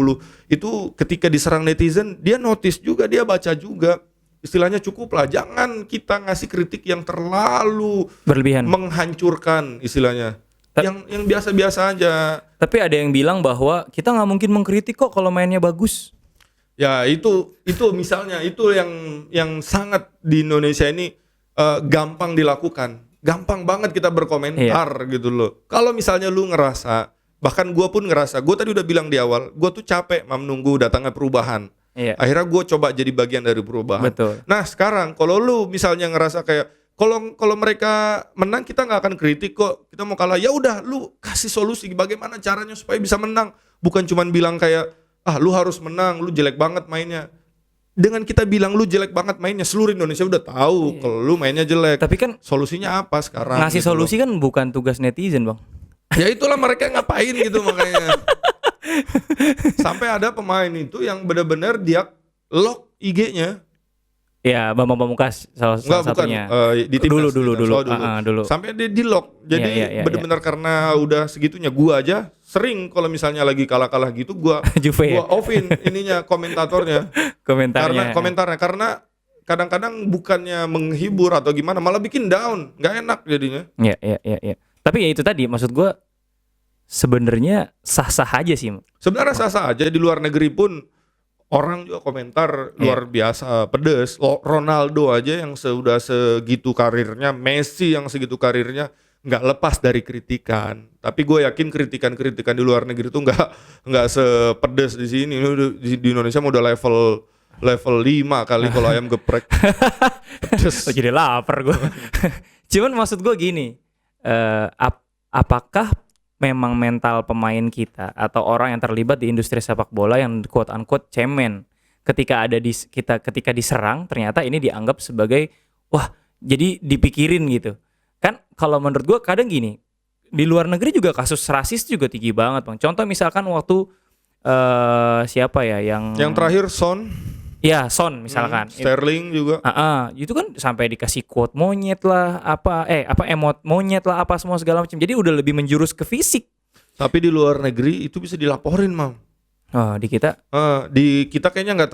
Itu ketika diserang netizen, dia notice juga, dia baca juga. Istilahnya cukup lah, jangan kita ngasih kritik yang terlalu berlebihan, menghancurkan istilahnya. Yang biasa-biasa aja. Tapi ada yang bilang bahwa kita nggak mungkin mengkritik kok kalau mainnya bagus. Ya itu misalnya itu yang sangat di Indonesia ini gampang dilakukan, gampang banget kita berkomentar gitu loh. Kalau misalnya lu ngerasa, bahkan gue pun ngerasa, gue tadi udah bilang di awal, gue tuh capek menunggu datangnya perubahan. Akhirnya gue coba jadi bagian dari perubahan. Betul. Nah sekarang kalau lu misalnya ngerasa kayak kalau mereka menang kita nggak akan kritik kok, kita mau kalah ya udah lu kasih solusi bagaimana caranya supaya bisa menang, bukan cuman bilang kayak lu harus menang, lu jelek banget mainnya. Dengan kita bilang lu jelek banget mainnya, seluruh Indonesia udah tahu kalau lu mainnya jelek. Tapi kan solusinya apa sekarang? Ngasih gitu solusi kan bukan tugas netizen, Bang. Ya itulah mereka ngapain gitu makanya. Sampai ada pemain itu yang benar-benar dia lock IG-nya. Ya, Bambang Pamungkas salah satunya. Di timnas, dulu. Sampai dia di lock. Jadi benar-benar karena udah segitunya. Gua aja sering kalau misalnya lagi kalah-kalah gitu gua offin ininya komentatornya. Komentarnya karena kadang-kadang bukannya menghibur atau gimana, malah bikin down, nggak enak jadinya. Iya. Tapi ya itu tadi maksud gua sebenarnya sah-sah aja sih. Sebenarnya sah-sah aja, di luar negeri pun orang juga komentar luar biasa pedes. Ronaldo aja yang sudah segitu karirnya, Messi yang segitu karirnya nggak lepas dari kritikan. Tapi gue yakin kritikan-kritikan di luar negeri itu nggak sepedes di sini. Di Indonesia mau udah level 5 kali kalau ayam geprek. Pedes. Jadi lapar gue. Cuman maksud gue gini, apakah memang mental pemain kita atau orang yang terlibat di industri sepak bola yang quote unquote cemen ketika ketika diserang ternyata ini dianggap sebagai wah, jadi dipikirin gitu. Kan kalau menurut gue kadang gini, di luar negeri juga kasus rasis juga tinggi banget, Bang. Contoh misalkan waktu siapa ya yang terakhir Son. Ya, Son misalkan. Sterling juga. Itu kan sampai dikasih quote monyet lah, emot monyet lah, apa semua segala macam. Jadi udah lebih menjurus ke fisik. Tapi di luar negeri itu bisa dilaporin, Mam. Oh, di kita? Di kita kayaknya nggak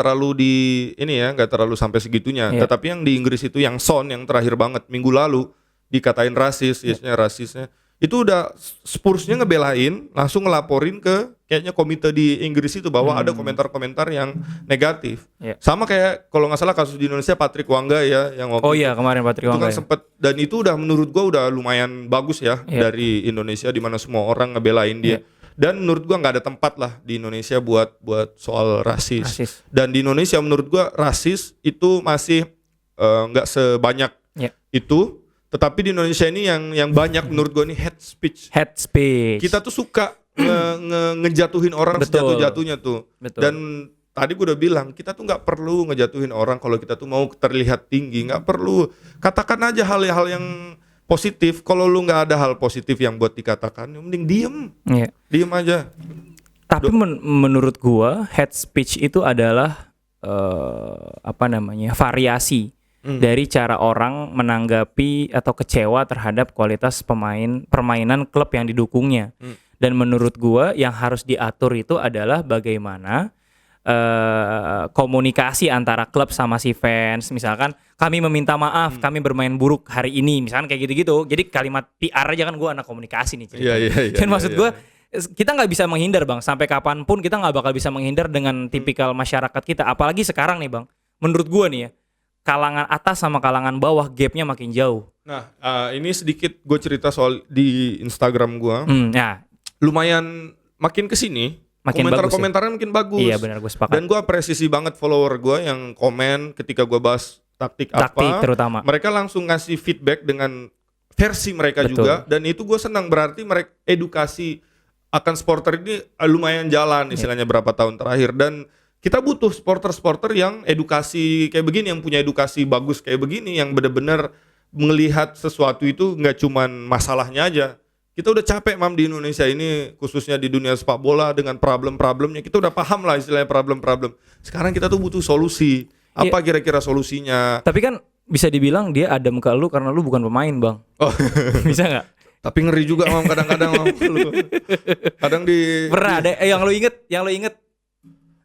terlalu sampai segitunya. Yeah. Tetapi yang di Inggris itu yang Son yang terakhir banget minggu lalu dikatain rasis, rasisnya. Itu udah Spursnya ngebelain, langsung ngelaporin ke kayaknya komite di Inggris itu bahwa ada komentar-komentar yang negatif. Yeah. Sama kayak kalau nggak salah kasus di Indonesia Patrick Wangga ya yang waktu itu. Kemarin Patrick Wangga. Itu kan sempet, dan itu udah menurut gua udah lumayan bagus ya dari Indonesia di mana semua orang ngebelain dia. Dan menurut gua nggak ada tempat lah di Indonesia buat soal rasis. Dan di Indonesia menurut gua rasis itu masih nggak sebanyak itu. Tetapi di Indonesia ini yang banyak menurut gue ini hate speech. Kita tuh suka ngejatuhin orang sejatuh-jatuhnya tuh. Betul. Dan tadi gue udah bilang kita tuh nggak perlu ngejatuhin orang kalau kita tuh mau terlihat tinggi. Nggak perlu. Katakan aja hal-hal yang positif. Kalau lu nggak ada hal positif yang buat dikatakan, mending diem. Diem aja. Tapi menurut gue hate speech itu adalah variasi dari cara orang menanggapi atau kecewa terhadap kualitas permainan klub yang didukungnya. Dan menurut gua yang harus diatur itu adalah bagaimana komunikasi antara klub sama si fans. Misalkan kami meminta maaf, kami bermain buruk hari ini, misalkan kayak gitu-gitu. Jadi kalimat PR aja, kan gua anak komunikasi nih ceritanya. Dan maksud gua kita nggak bisa menghindar, Bang. Sampai kapanpun kita nggak bakal bisa menghindar dengan tipikal masyarakat kita. Apalagi sekarang nih, Bang. Menurut gua nih ya, kalangan atas sama kalangan bawah gapnya makin jauh. Nah, ini sedikit gue cerita soal di Instagram gue. Lumayan makin kesini, komentar-komentarnya makin bagus. Iya benar, gue sepakat. Dan gue apresiasi banget follower gue yang komen ketika gue bahas taktik apa. Terutama. Mereka langsung ngasih feedback dengan versi mereka juga. Dan itu gue senang, berarti mereka edukasi akan supporter ini lumayan jalan istilahnya berapa tahun terakhir. Dan kita butuh supporter-supporter yang edukasi kayak begini, yang punya edukasi bagus kayak begini, yang benar-benar melihat sesuatu itu nggak cuman masalahnya aja. Kita udah capek, Mam, di Indonesia ini, khususnya di dunia sepak bola dengan problem-problemnya. Kita udah paham lah istilahnya problem-problem. Sekarang kita tuh butuh solusi. Apa kira-kira solusinya? Tapi kan bisa dibilang dia adem ke lu karena lu bukan pemain, Bang. Bisa nggak? Tapi ngeri juga, Mam, kadang-kadang, Mam. Kadang pernah ada yang lu inget.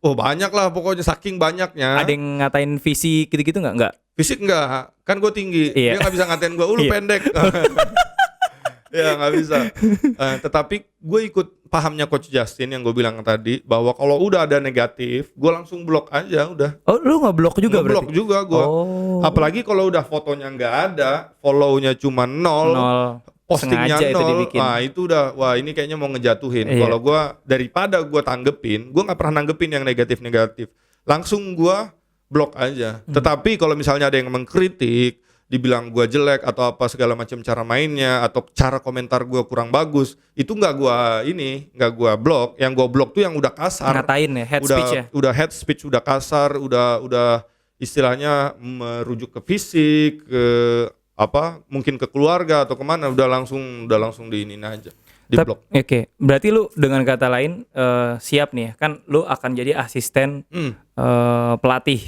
Oh banyak lah pokoknya, saking banyaknya. Ada yang ngatain fisik gitu-gitu nggak? Nggak. Fisik nggak, kan gue tinggi. Dia nggak bisa ngatain gue, lu pendek. Ya nggak bisa. Tetapi gue ikut pahamnya Coach Justin yang gue bilang tadi, bahwa kalau udah ada negatif, gue langsung blok aja udah. Oh, lu nggak blok juga berarti? Blok juga gue. Apalagi kalau udah fotonya nggak ada, follow-nya cuma 0. Postingnya 0, itu udah, wah ini kayaknya mau ngejatuhin. Kalau gue, daripada gue tanggepin, gue nggak pernah nanggepin yang negatif-negatif, langsung gue blok aja. Tetapi kalau misalnya ada yang mengkritik, dibilang gue jelek atau apa segala macam cara mainnya atau cara komentar gue kurang bagus, itu nggak gue blok. Yang gue blok tuh yang udah kasar. Ngatain ya, head speech ya. Udah head speech, udah kasar, udah istilahnya merujuk ke fisik, ke mungkin ke keluarga atau kemana, udah langsung diinin aja, di blok. Oke. Berarti lu dengan kata lain siap nih, kan lu akan jadi asisten pelatih,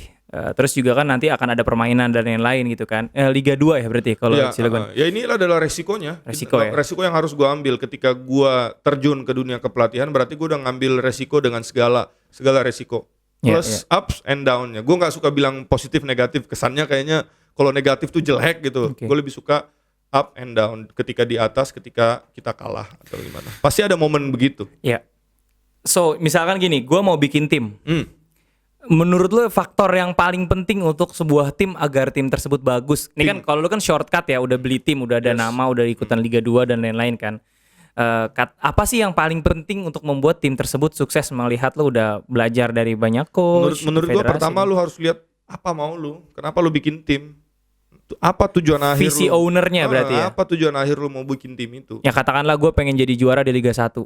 terus juga kan nanti akan ada permainan dan lain-lain gitu kan, Liga 2 ya berarti kalau Cilegon. Ya ini adalah resikonya. Resiko yang harus gua ambil ketika gua terjun ke dunia kepelatihan, berarti gua udah ngambil resiko dengan segala resiko. Plus ups and down-nya. Gua nggak suka bilang positif negatif, kesannya kayaknya kalau negatif tuh jelek gitu. Gue lebih suka up and down, ketika di atas, ketika kita kalah atau gimana. Pasti ada momen begitu. So misalkan gini, gue mau bikin tim. menurut lu faktor yang paling penting untuk sebuah tim agar tim tersebut bagus? Ini kan kalau lu kan shortcut ya, udah beli tim, udah ada nama, udah ikutan Liga 2 dan lain-lain kan. Apa sih yang paling penting untuk membuat tim tersebut sukses? Melihat lu udah belajar dari banyak coach. Menurut gua federasi. pertama lu harus lihat apa mau lu, kenapa lu bikin tim, apa tujuan akhir Visi lu. ownernya berarti ya. Apa tujuan akhir lu mau bikin tim itu? Ya katakanlah gue pengen jadi juara di Liga 1.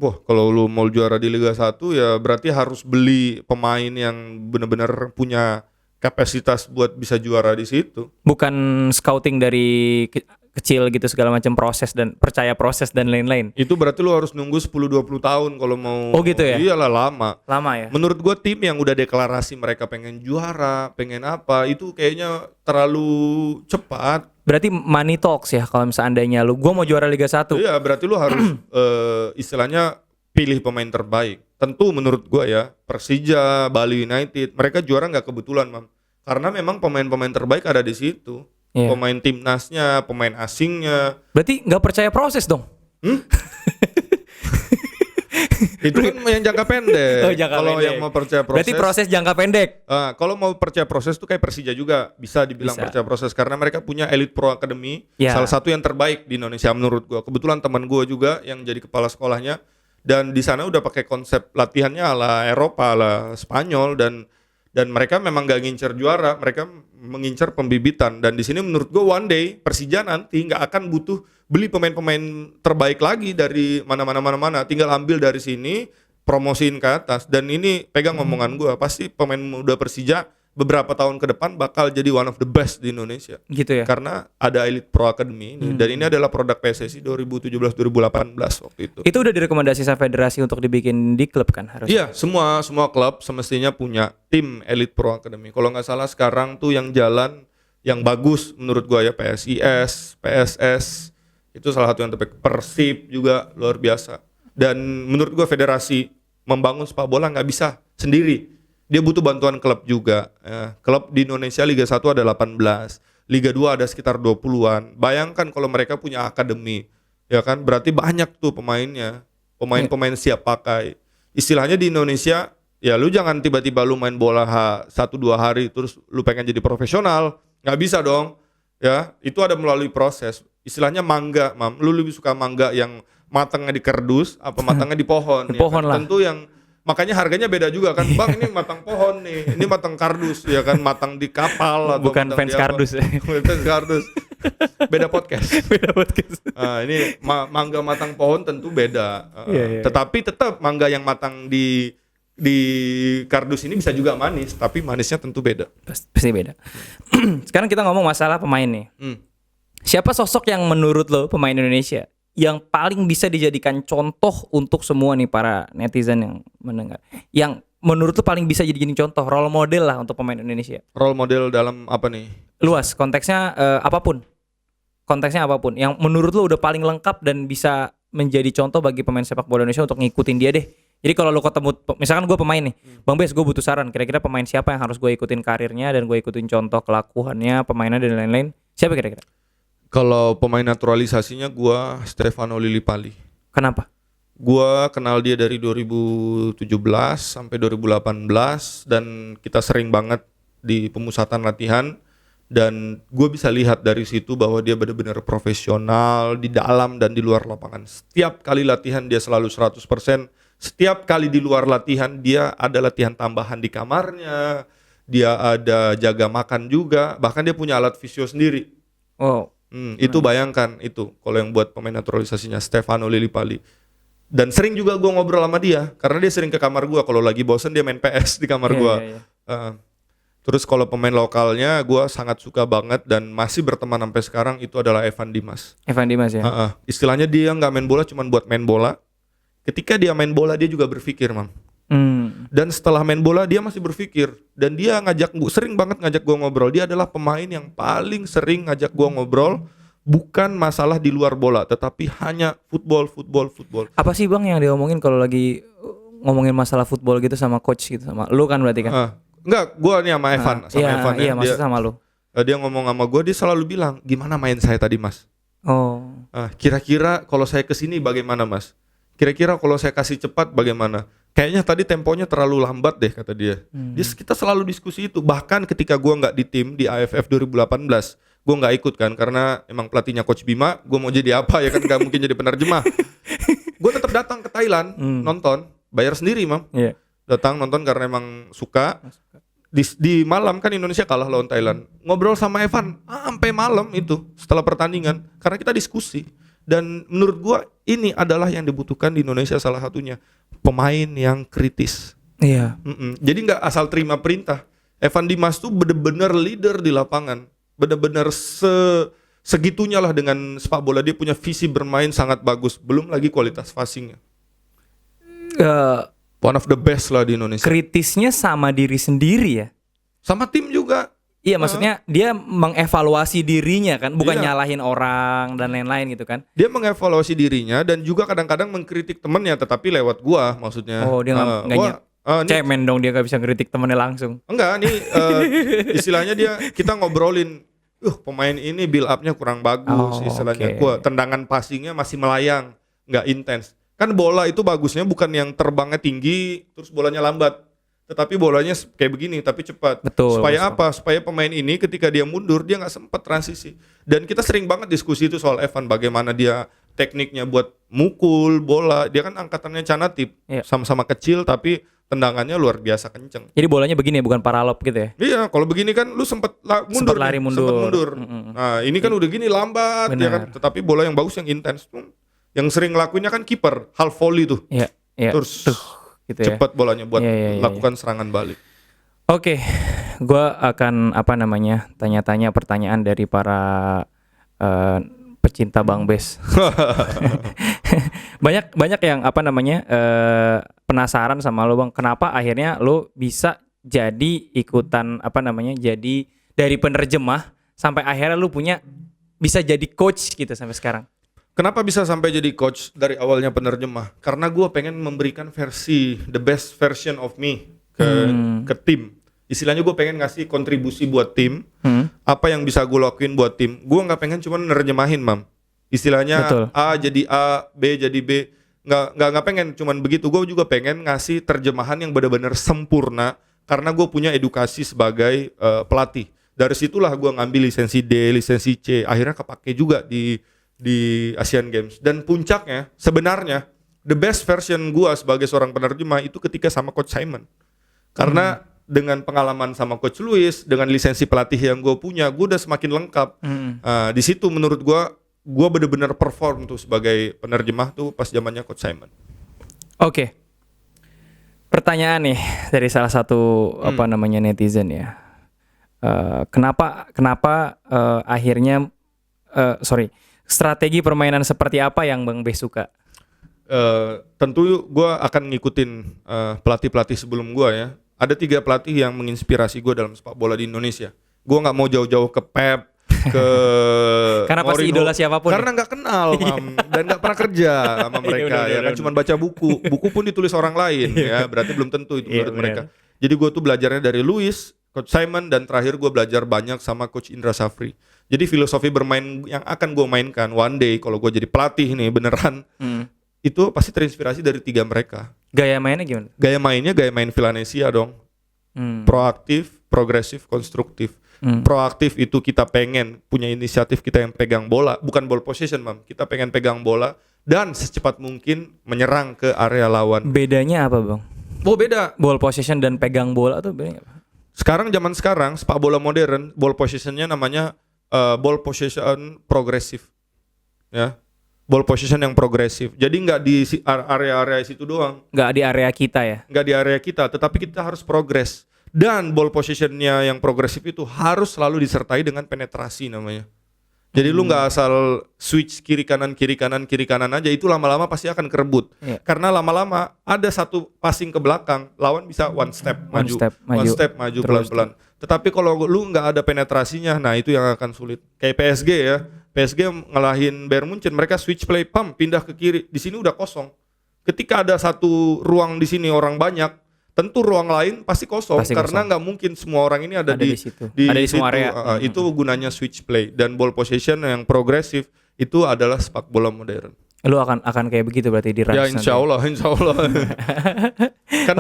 Wah, kalau lu mau juara di Liga 1 ya berarti harus beli pemain yang benar-benar punya kapasitas buat bisa juara di situ. Bukan scouting dari kecil gitu segala macam proses dan percaya proses dan lain-lain. Itu berarti lu harus nunggu 10-20 tahun kalau mau. Oh gitu ya? Iyalah lama. Lama ya? Menurut gua tim yang udah deklarasi mereka pengen juara, pengen apa, itu kayaknya terlalu cepat. Berarti money talks ya kalau misalnya gue mau juara Liga 1. Iya, berarti lu harus istilahnya pilih pemain terbaik. Tentu menurut gua ya, Persija, Bali United, mereka juara nggak kebetulan, Mam. Karena memang pemain-pemain terbaik ada di situ. Iya. Pemain timnasnya, pemain asingnya. Berarti nggak percaya proses dong? Itu kan yang jangka pendek. Oh, jangka Kalau pendek. yang mau percaya proses. Berarti proses jangka pendek. Kalau mau percaya proses tuh kayak Persija juga bisa dibilang Bisa. percaya proses karena mereka punya Elite Pro Academy, Ya. salah satu yang terbaik di Indonesia menurut gua. Kebetulan teman gua juga yang jadi kepala sekolahnya dan di sana udah pakai konsep latihannya ala Eropa, ala Spanyol dan mereka memang gak ngincer juara, mereka mengincar pembibitan dan di sini menurut gua one day Persija nanti nggak akan butuh beli pemain-pemain terbaik lagi dari mana-mana, tinggal ambil dari sini promosiin ke atas dan ini pegang omongan gua pasti pemain muda Persija beberapa tahun ke depan bakal jadi one of the best di Indonesia Gitu ya? karena ada Elite Pro Academy ini dan ini adalah produk PSSI 2017-2018 waktu itu. Itu udah direkomendasi sama federasi untuk dibikin di klub kan harusnya? Iya, semua klub semestinya punya tim Elite Pro Academy. Kalau nggak salah sekarang tuh yang jalan yang bagus menurut gua ya PSIS, PSS itu salah satu yang terbaik. Persib juga luar biasa. Dan menurut gua federasi membangun sepak bola nggak bisa sendiri. Dia butuh bantuan klub juga. Klub di Indonesia Liga 1 ada 18, Liga 2 ada sekitar 20-an. Bayangkan kalau mereka punya akademi, ya kan? Berarti banyak tuh pemainnya. Pemain-pemain siap pakai. Istilahnya di Indonesia, ya lu jangan tiba-tiba lu main bola 1-2 hari terus lu pengen jadi profesional. Nggak bisa dong. Ya, itu ada melalui proses. Istilahnya mangga, Mam. Lu lebih suka mangga yang matangnya di kardus apa matangnya di pohon? Di pohon lah. Tentu yang makanya harganya beda juga kan. Bang, ini matang pohon nih. Ini matang kardus ya kan, matang di kapal atau Bukan matang fans di apa. kardus ya. Bukan fans kardus. Beda podcast. Beda podcast. Ini mangga matang pohon tentu beda. Iya. Tetapi tetap mangga yang matang di kardus ini bisa juga manis, tapi manisnya tentu beda. Pasti beda. Sekarang kita ngomong masalah pemain nih. Siapa sosok yang menurut lo pemain Indonesia yang paling bisa dijadikan contoh untuk semua nih para netizen yang mendengar? Yang menurut lo paling bisa jadi contoh, role model lah untuk pemain Indonesia. Role model dalam apa nih? Luas, konteksnya apapun. Konteksnya apapun. Yang menurut lo udah paling lengkap dan bisa menjadi contoh bagi pemain sepak bola Indonesia untuk ngikutin dia deh. Jadi kalau lo ketemu, misalkan gue pemain nih, Bang Bes, gue butuh saran. Kira-kira pemain siapa yang harus gue ikutin karirnya dan gue ikutin contoh kelakuannya, pemainnya dan lain-lain. Siapa kira-kira? Kalau pemain naturalisasinya gua Stefano Lillipali. Kenapa? Gua kenal dia dari 2017 sampai 2018 dan kita sering banget di pemusatan latihan dan gue bisa lihat dari situ bahwa dia benar-benar profesional di dalam dan di luar lapangan. Setiap kali latihan dia selalu 100%. Setiap kali di luar latihan dia ada latihan tambahan di kamarnya. Dia ada jaga makan juga, bahkan dia punya alat fisio sendiri. Oh, Itu bayangkan itu kalau yang buat pemain naturalisasinya Stefano Lillipali. Dan sering juga gue ngobrol sama dia karena dia sering ke kamar gue kalau lagi bosen dia main PS di kamar gue. Terus kalau pemain lokalnya gue sangat suka banget dan masih berteman sampai sekarang itu adalah Evan Dimas. Evan Dimas ya. Istilahnya dia nggak main bola cuman buat main bola. Ketika dia main bola dia juga berpikir, Mam. Dan setelah main bola dia masih berpikir dan dia sering banget ngajak gua ngobrol. Dia adalah pemain yang paling sering ngajak gua ngobrol, bukan masalah di luar bola tetapi hanya football. Apa sih Bang yang diomongin kalau lagi ngomongin masalah football gitu sama coach gitu, sama lu kan berarti kan? Enggak, gua nih sama Evan, Evan iya, ya. maksud sama lu. Dia ngomong sama gua, dia selalu bilang, "Gimana main saya tadi, Mas?" Oh. Kira-kira kalau saya kesini bagaimana, Mas? Kira-kira kalau saya kasih cepat bagaimana? kayaknya tadi temponya terlalu lambat deh kata dia. Kita selalu diskusi itu. Bahkan ketika gua nggak di tim di AFF 2018, gua nggak ikut kan karena emang pelatihnya Coach Bima. Gua mau jadi apa ya kan, nggak mungkin jadi penerjemah. Gua tetap datang ke Thailand nonton, bayar sendiri mam. Iya. Datang nonton karena emang suka. Di malam kan Indonesia kalah lawan Thailand. Ngobrol sama Evan sampai malam itu setelah pertandingan karena kita diskusi. Dan menurut gua ini adalah yang dibutuhkan di Indonesia, salah satunya pemain yang kritis. Iya. Jadi nggak asal terima perintah. Evan Dimas tuh bener-bener leader di lapangan, bener-bener segitunya lah dengan sepak bola. Dia punya visi bermain sangat bagus, belum lagi kualitas passingnya. One of the best lah di Indonesia. Kritisnya sama diri sendiri ya. Sama tim juga. Iya, maksudnya dia mengevaluasi dirinya kan, bukan Iya. nyalahin orang dan lain-lain gitu kan. Dia mengevaluasi dirinya dan juga kadang-kadang mengkritik temennya, tetapi lewat gua maksudnya. Oh, dia nggak cemen dong, dia nggak bisa ngeritik temennya langsung. Enggak, nih istilahnya kita ngobrolin, pemain ini build up-nya kurang bagus, istilahnya. Okay. Tendangan passing-nya masih melayang, nggak intens. Kan bola itu bagusnya bukan yang terbangnya tinggi terus bolanya lambat. Tetapi bolanya kayak begini tapi cepat. Betul. Supaya apa? Supaya pemain ini ketika dia mundur dia nggak sempat transisi. Dan kita sering banget diskusi itu soal Evan, bagaimana dia tekniknya buat mukul bola. Dia kan angkatannya Canatip, sama-sama kecil tapi tendangannya luar biasa kenceng. Jadi bolanya begini bukan paralop gitu ya? Iya, kalau begini kan lu sempat mundur. Sempat lari mundur. Nah ini kan udah gini lambat. Ya kan? Tetapi bola yang bagus yang intens. Yang sering ngelakuinnya kan kiper, half volley tuh. Iya. Terus gitu cepat bolanya buat lakukan iya. serangan balik. Oke, gue akan tanya-tanya pertanyaan dari para pecinta Bang Bes. banyak yang penasaran sama lo Bang. Kenapa akhirnya lo bisa jadi ikutan jadi dari penerjemah sampai akhirnya lo bisa jadi coach gitu sampai sekarang. Kenapa bisa sampai jadi coach dari awalnya penerjemah? Karena gue pengen memberikan the best version of me ke tim. Istilahnya gue pengen ngasih kontribusi buat tim. Apa yang bisa gue lakuin buat tim. Gue nggak pengen cuma nerjemahin mam. Istilahnya Betul. A jadi A, B jadi B. Nggak pengen cuman begitu. Gue juga pengen ngasih terjemahan yang benar-benar sempurna. Karena gue punya edukasi sebagai pelatih. Dari situlah gue ngambil lisensi D, lisensi C. Akhirnya kepake juga di Asian Games. Dan puncaknya sebenarnya the best version gua sebagai seorang penerjemah itu ketika sama Coach Simon. Karena dengan pengalaman sama Coach Luis, dengan lisensi pelatih yang gua punya, gua udah semakin lengkap. Di situ menurut gua benar-benar perform tuh sebagai penerjemah tuh pas zamannya Coach Simon. Oke. Pertanyaan nih dari salah satu netizen ya. Kenapa akhirnya strategi permainan seperti apa yang Bang Bes suka? Tentu gue akan ngikutin pelatih-pelatih sebelum gue ya. Ada 3 pelatih yang menginspirasi gue dalam sepak bola di Indonesia. Gue nggak mau jauh-jauh ke Pep, ke karena pasti idola siapapun. Karena nggak kenal, mam, dan nggak pernah kerja sama mereka. Ya kan cuma baca buku pun ditulis orang lain. Ya berarti belum tentu itu menurut mereka. Jadi gue tuh belajarnya dari Luis, Coach Simon, dan terakhir gue belajar banyak sama Coach Indra Safri. Jadi filosofi bermain yang akan gue mainkan one day kalau gue jadi pelatih nih beneran, itu pasti terinspirasi dari 3 mereka. Gaya mainnya gimana? Gaya main Villanesia dong. Proaktif, progresif, konstruktif. Proaktif itu kita pengen punya inisiatif, kita yang pegang bola, bukan ball possession mam. Kita pengen pegang bola dan secepat mungkin menyerang ke area lawan. Bedanya apa Bang? Oh beda. Ball possession dan pegang bola tuh bedanya apa? Zaman sekarang sepak bola modern, ball possessionnya namanya ball possession progresif, ya, ball possession yang progresif. Jadi nggak di area-area situ doang, nggak di area kita ya, nggak di area kita, tetapi kita harus progres. Dan ball possessionnya yang progresif itu harus selalu disertai dengan penetrasi namanya. Jadi lu nggak asal switch kiri kanan aja, itu lama-lama pasti akan kerebut. Karena lama-lama ada satu passing ke belakang, lawan bisa one step maju pelan-pelan. Tetapi kalau lu nggak ada penetrasinya, nah itu yang akan sulit. Kayak PSG ya, PSG ngalahin Bayern Munchen, mereka switch play, pindah ke kiri, di sini udah kosong. Ketika ada satu ruang di sini orang banyak, tentu ruang lain pasti kosong. Karena nggak mungkin semua orang ini ada di situ. Ada di semua area. Itu gunanya switch play, dan ball possession yang progresif itu adalah sepak bola modern. Lu akan kayak begitu berarti di Ya insya Allah.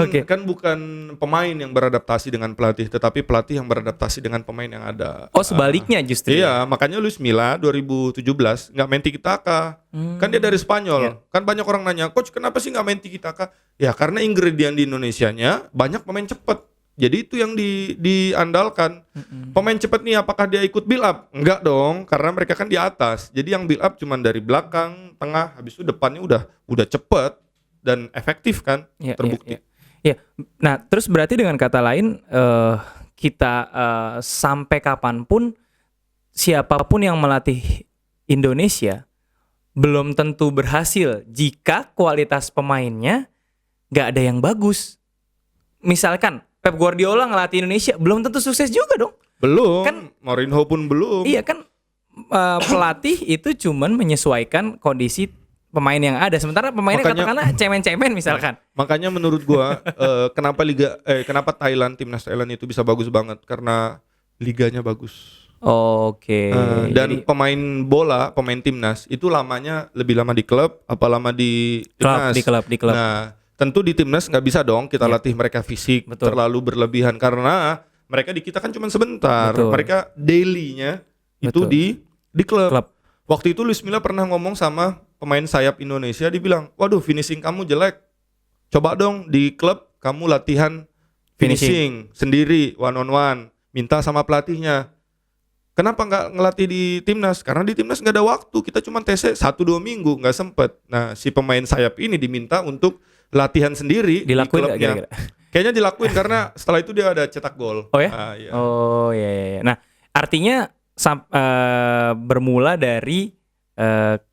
Oke. Kan bukan pemain yang beradaptasi dengan pelatih, tetapi pelatih yang beradaptasi dengan pemain yang ada. Oh, sebaliknya justru. Iya, makanya Luis Milla 2017 nggak main tiki taka. Kan dia dari Spanyol. Iya. Kan banyak orang nanya, coach kenapa sih nggak main tiki taka? Ya karena ingredient di Indonesianya banyak pemain cepat. Jadi itu yang diandalkan. Pemain cepat nih apakah dia ikut build up? Enggak dong, karena mereka kan di atas. Jadi yang build up cuman dari belakang, tengah, habis itu depannya udah cepet dan efektif kan, Iya, terbukti. iya, iya. Nah, terus berarti dengan kata lain kita sampai kapanpun siapapun yang melatih Indonesia belum tentu berhasil jika kualitas pemainnya nggak ada yang bagus. Misalkan Pep Guardiola ngelatih Indonesia belum tentu sukses juga dong. Belum, Kan- Mourinho pun belum. Iya kan, pelatih itu cuman menyesuaikan kondisi pemain yang ada. Sementara pemainnya Makanya- katakanlah cemen-cemen misalkan. Makanya menurut gua kenapa timnas Thailand itu bisa bagus banget karena liganya bagus. Oke. Dan Jadi, pemain timnas itu lamanya lebih lama di klub apa lama di timnas. di klub. Nah, tentu di timnas nggak bisa dong kita Iya. latih mereka fisik Betul. terlalu berlebihan karena mereka di kita kan cuma sebentar. Betul. Mereka daily-nya itu Betul. di klub. Klub. Waktu itu Luis Milla pernah ngomong sama pemain sayap Indonesia, dibilang, "Waduh, finishing kamu jelek. Coba dong di klub kamu latihan finishing sendiri one on one, minta sama pelatihnya." Kenapa nggak ngelatih di timnas? Karena di timnas nggak ada waktu. Kita cuma TC 1-2 minggu, nggak sempet. Nah, si pemain sayap ini diminta untuk latihan sendiri Dilakuin di nggak klubnya. kira-kira? Kayaknya dilakuin karena setelah itu dia ada cetak gol. Oh ya? Ah, iya. Oh iya. Nah, artinya bermula dari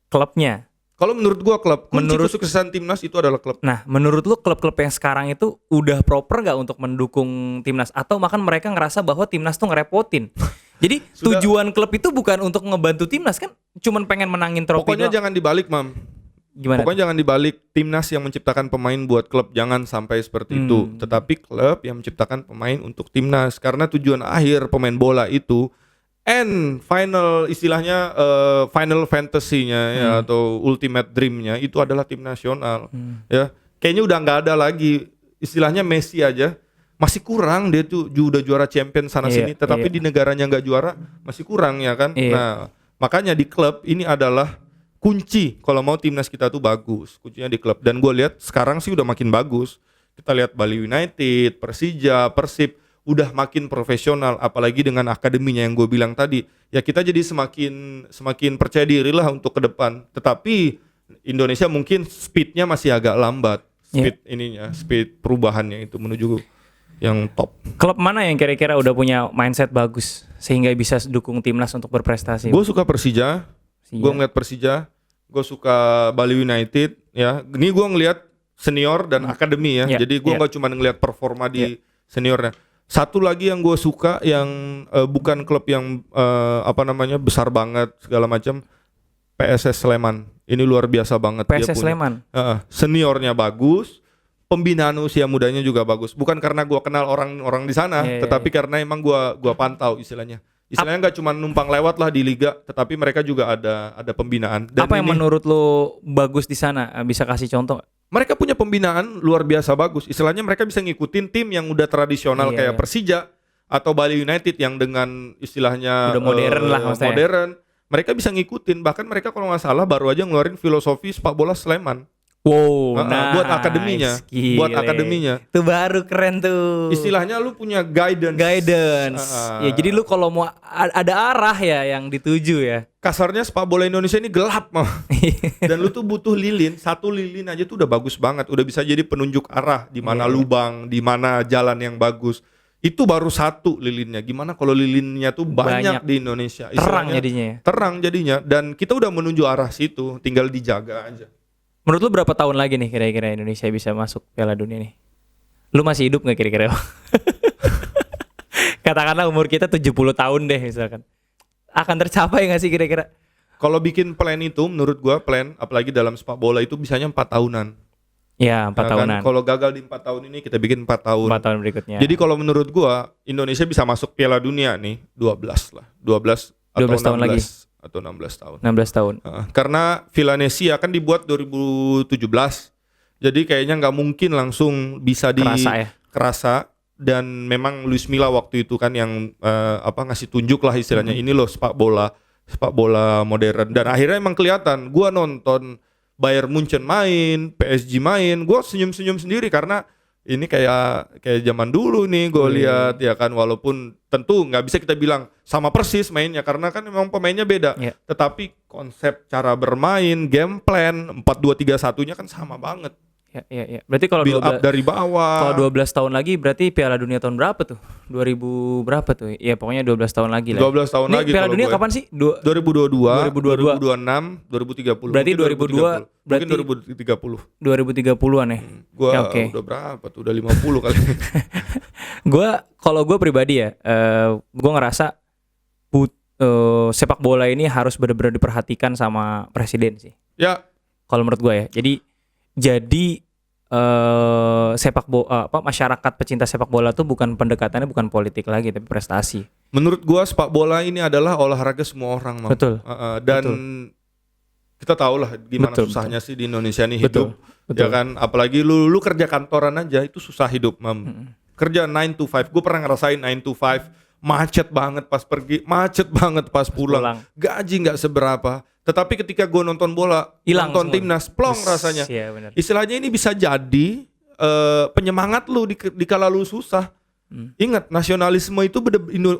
klubnya. Kalau menurut gua klub, kunci Menurut- kesuksesan timnas itu adalah klub. Nah, menurut lu klub-klub yang sekarang itu udah proper gak untuk mendukung timnas? Atau bahkan mereka ngerasa bahwa timnas tuh ngerepotin? Jadi Sudah- tujuan klub itu bukan untuk ngebantu timnas kan? Cuman pengen menangin trofi Pokoknya doang. jangan dibalik, Mam. Gimana? Pokoknya jangan dibalik. Timnas yang menciptakan pemain buat klub, jangan sampai seperti itu. Tetapi klub yang menciptakan pemain untuk timnas. Karena tujuan akhir pemain bola itu final istilahnya final fantasy-nya ya, atau ultimate dream-nya itu adalah tim nasional. Ya, kayaknya udah nggak ada lagi istilahnya Messi aja masih kurang, dia tuh udah juara champion sana Iya, sini, tetapi iya. di negaranya nggak juara masih kurang ya kan. Iya. Nah, makanya di klub ini adalah kunci kalau mau timnas kita tuh bagus, kuncinya di klub. Dan gue lihat sekarang sih udah makin bagus. Kita lihat Bali United, Persija, Persib udah makin profesional, apalagi dengan akademinya yang gue bilang tadi. Ya kita jadi semakin percaya diri lah untuk ke depan. Tetapi Indonesia mungkin speednya masih agak lambat, speed perubahannya itu menuju yang top. Klub mana yang kira-kira udah punya mindset bagus sehingga bisa dukung timnas untuk berprestasi? Gue suka Persija, gue ngeliat Persija, gue suka Bali United. Ya, ini gue ngeliat senior dan akademi ya. Iya, Jadi gue iya. nggak cuma ngeliat performa di seniornya. Satu lagi yang gue suka yang bukan klub yang besar banget segala macam, PSS Sleman. Ini luar biasa banget. dia PSS punya. Sleman. Seniornya bagus, pembinaan usia mudanya juga bagus. Bukan karena gue kenal orang-orang di sana, Iya, tetapi karena emang gua pantau istilahnya. Istilahnya nggak cuma numpang lewat lah di liga, tetapi mereka juga ada pembinaan. Dan Apa yang ini, menurut lu bagus di sana? Bisa kasih contoh? mereka punya pembinaan luar biasa bagus. Istilahnya mereka bisa ngikutin tim yang udah tradisional Iya, kayak iya. Persija atau Bali United yang dengan istilahnya Udah modern lah maksudnya. modern. Mereka bisa ngikutin. Bahkan mereka kalau nggak salah baru aja ngeluarin filosofi sepak bola Sleman. Wow, Buat akademinya. Buat gile. akademinya. Itu baru keren tuh. Istilahnya lu punya guidance. Ya jadi lu kalau mau ada arah ya yang dituju ya. Kasarnya sepak bola Indonesia ini gelap mah. Dan lu tuh butuh lilin, satu lilin aja tuh udah bagus banget, udah bisa jadi penunjuk arah di mana Iya. lubang, di mana jalan yang bagus. Itu baru satu lilinnya. Gimana kalau lilinnya tuh banyak Banyak. di Indonesia? Terang Istilahnya jadinya ya. Terang jadinya dan kita udah menuju arah situ, tinggal dijaga aja. Menurut lu berapa tahun lagi nih kira-kira Indonesia bisa masuk Piala Dunia nih? Lu masih hidup gak kira-kira? Katakanlah umur kita 70 tahun deh misalkan. Akan tercapai gak sih kira-kira? Kalau bikin plan itu menurut gua plan apalagi dalam sepak bola itu bisanya 4 tahunan. Ya 4 Ya kan? tahunan. Kalau gagal di 4 tahun ini kita bikin 4 tahun. 4 tahun berikutnya. Jadi kalau menurut gua Indonesia bisa masuk Piala Dunia nih 12 lah. 12 atau 12 tahun 16 lagi. atau 16 tahun. 16 tahun. Karena Villanesia kan dibuat 2017. Jadi kayaknya nggak mungkin langsung bisa Kerasa ya. kerasa. Dan memang Luis Milla waktu itu kan yang ngasih tunjuk lah istilahnya, ini loh sepak bola modern. Dan akhirnya emang kelihatan, gua nonton Bayern Munchen main, PSG main, gua senyum-senyum sendiri karena ini kayak zaman dulu nih gue lihat ya kan, walaupun tentu nggak bisa kita bilang sama persis mainnya karena kan memang pemainnya beda. Tetapi konsep cara bermain, game plan 4-2-3-1-nya kan sama banget. Ya. Berarti kalau build up dari bawah. Kalau 12 tahun lagi berarti Piala Dunia tahun berapa tuh? 2000 berapa tuh? Ya pokoknya 12 tahun lagi lah. 12 tahun lagi. Piala Dunia kapan sih? 2022, 2026, 2030. Berarti 2002 mungkin 2030. 2030-an ya. Gua udah berapa tuh? Udah 50 kali. Kalau gue pribadi ya, gue ngerasa sepak bola ini harus benar-benar diperhatikan sama presiden sih. Ya. Kalau menurut gue ya. Jadi masyarakat pecinta sepak bola tuh pendekatannya bukan politik lagi tapi prestasi. Menurut gua sepak bola ini adalah olahraga semua orang, Mam. Betul. Dan kita tahu lah gimana susahnya sih di Indonesia nih hidup. Ya kan, apalagi lu kerja kantoran aja itu susah hidup, Mam. Kerja 9 to 5. Gua pernah ngerasain 9 to 5, macet banget pas pergi, macet banget pas pulang. Gaji nggak seberapa. Tetapi ketika gue nonton bola, nonton timnas, plong rasanya. Ya, istilahnya ini bisa jadi penyemangat lu di kala lu susah. Ingat, nasionalisme itu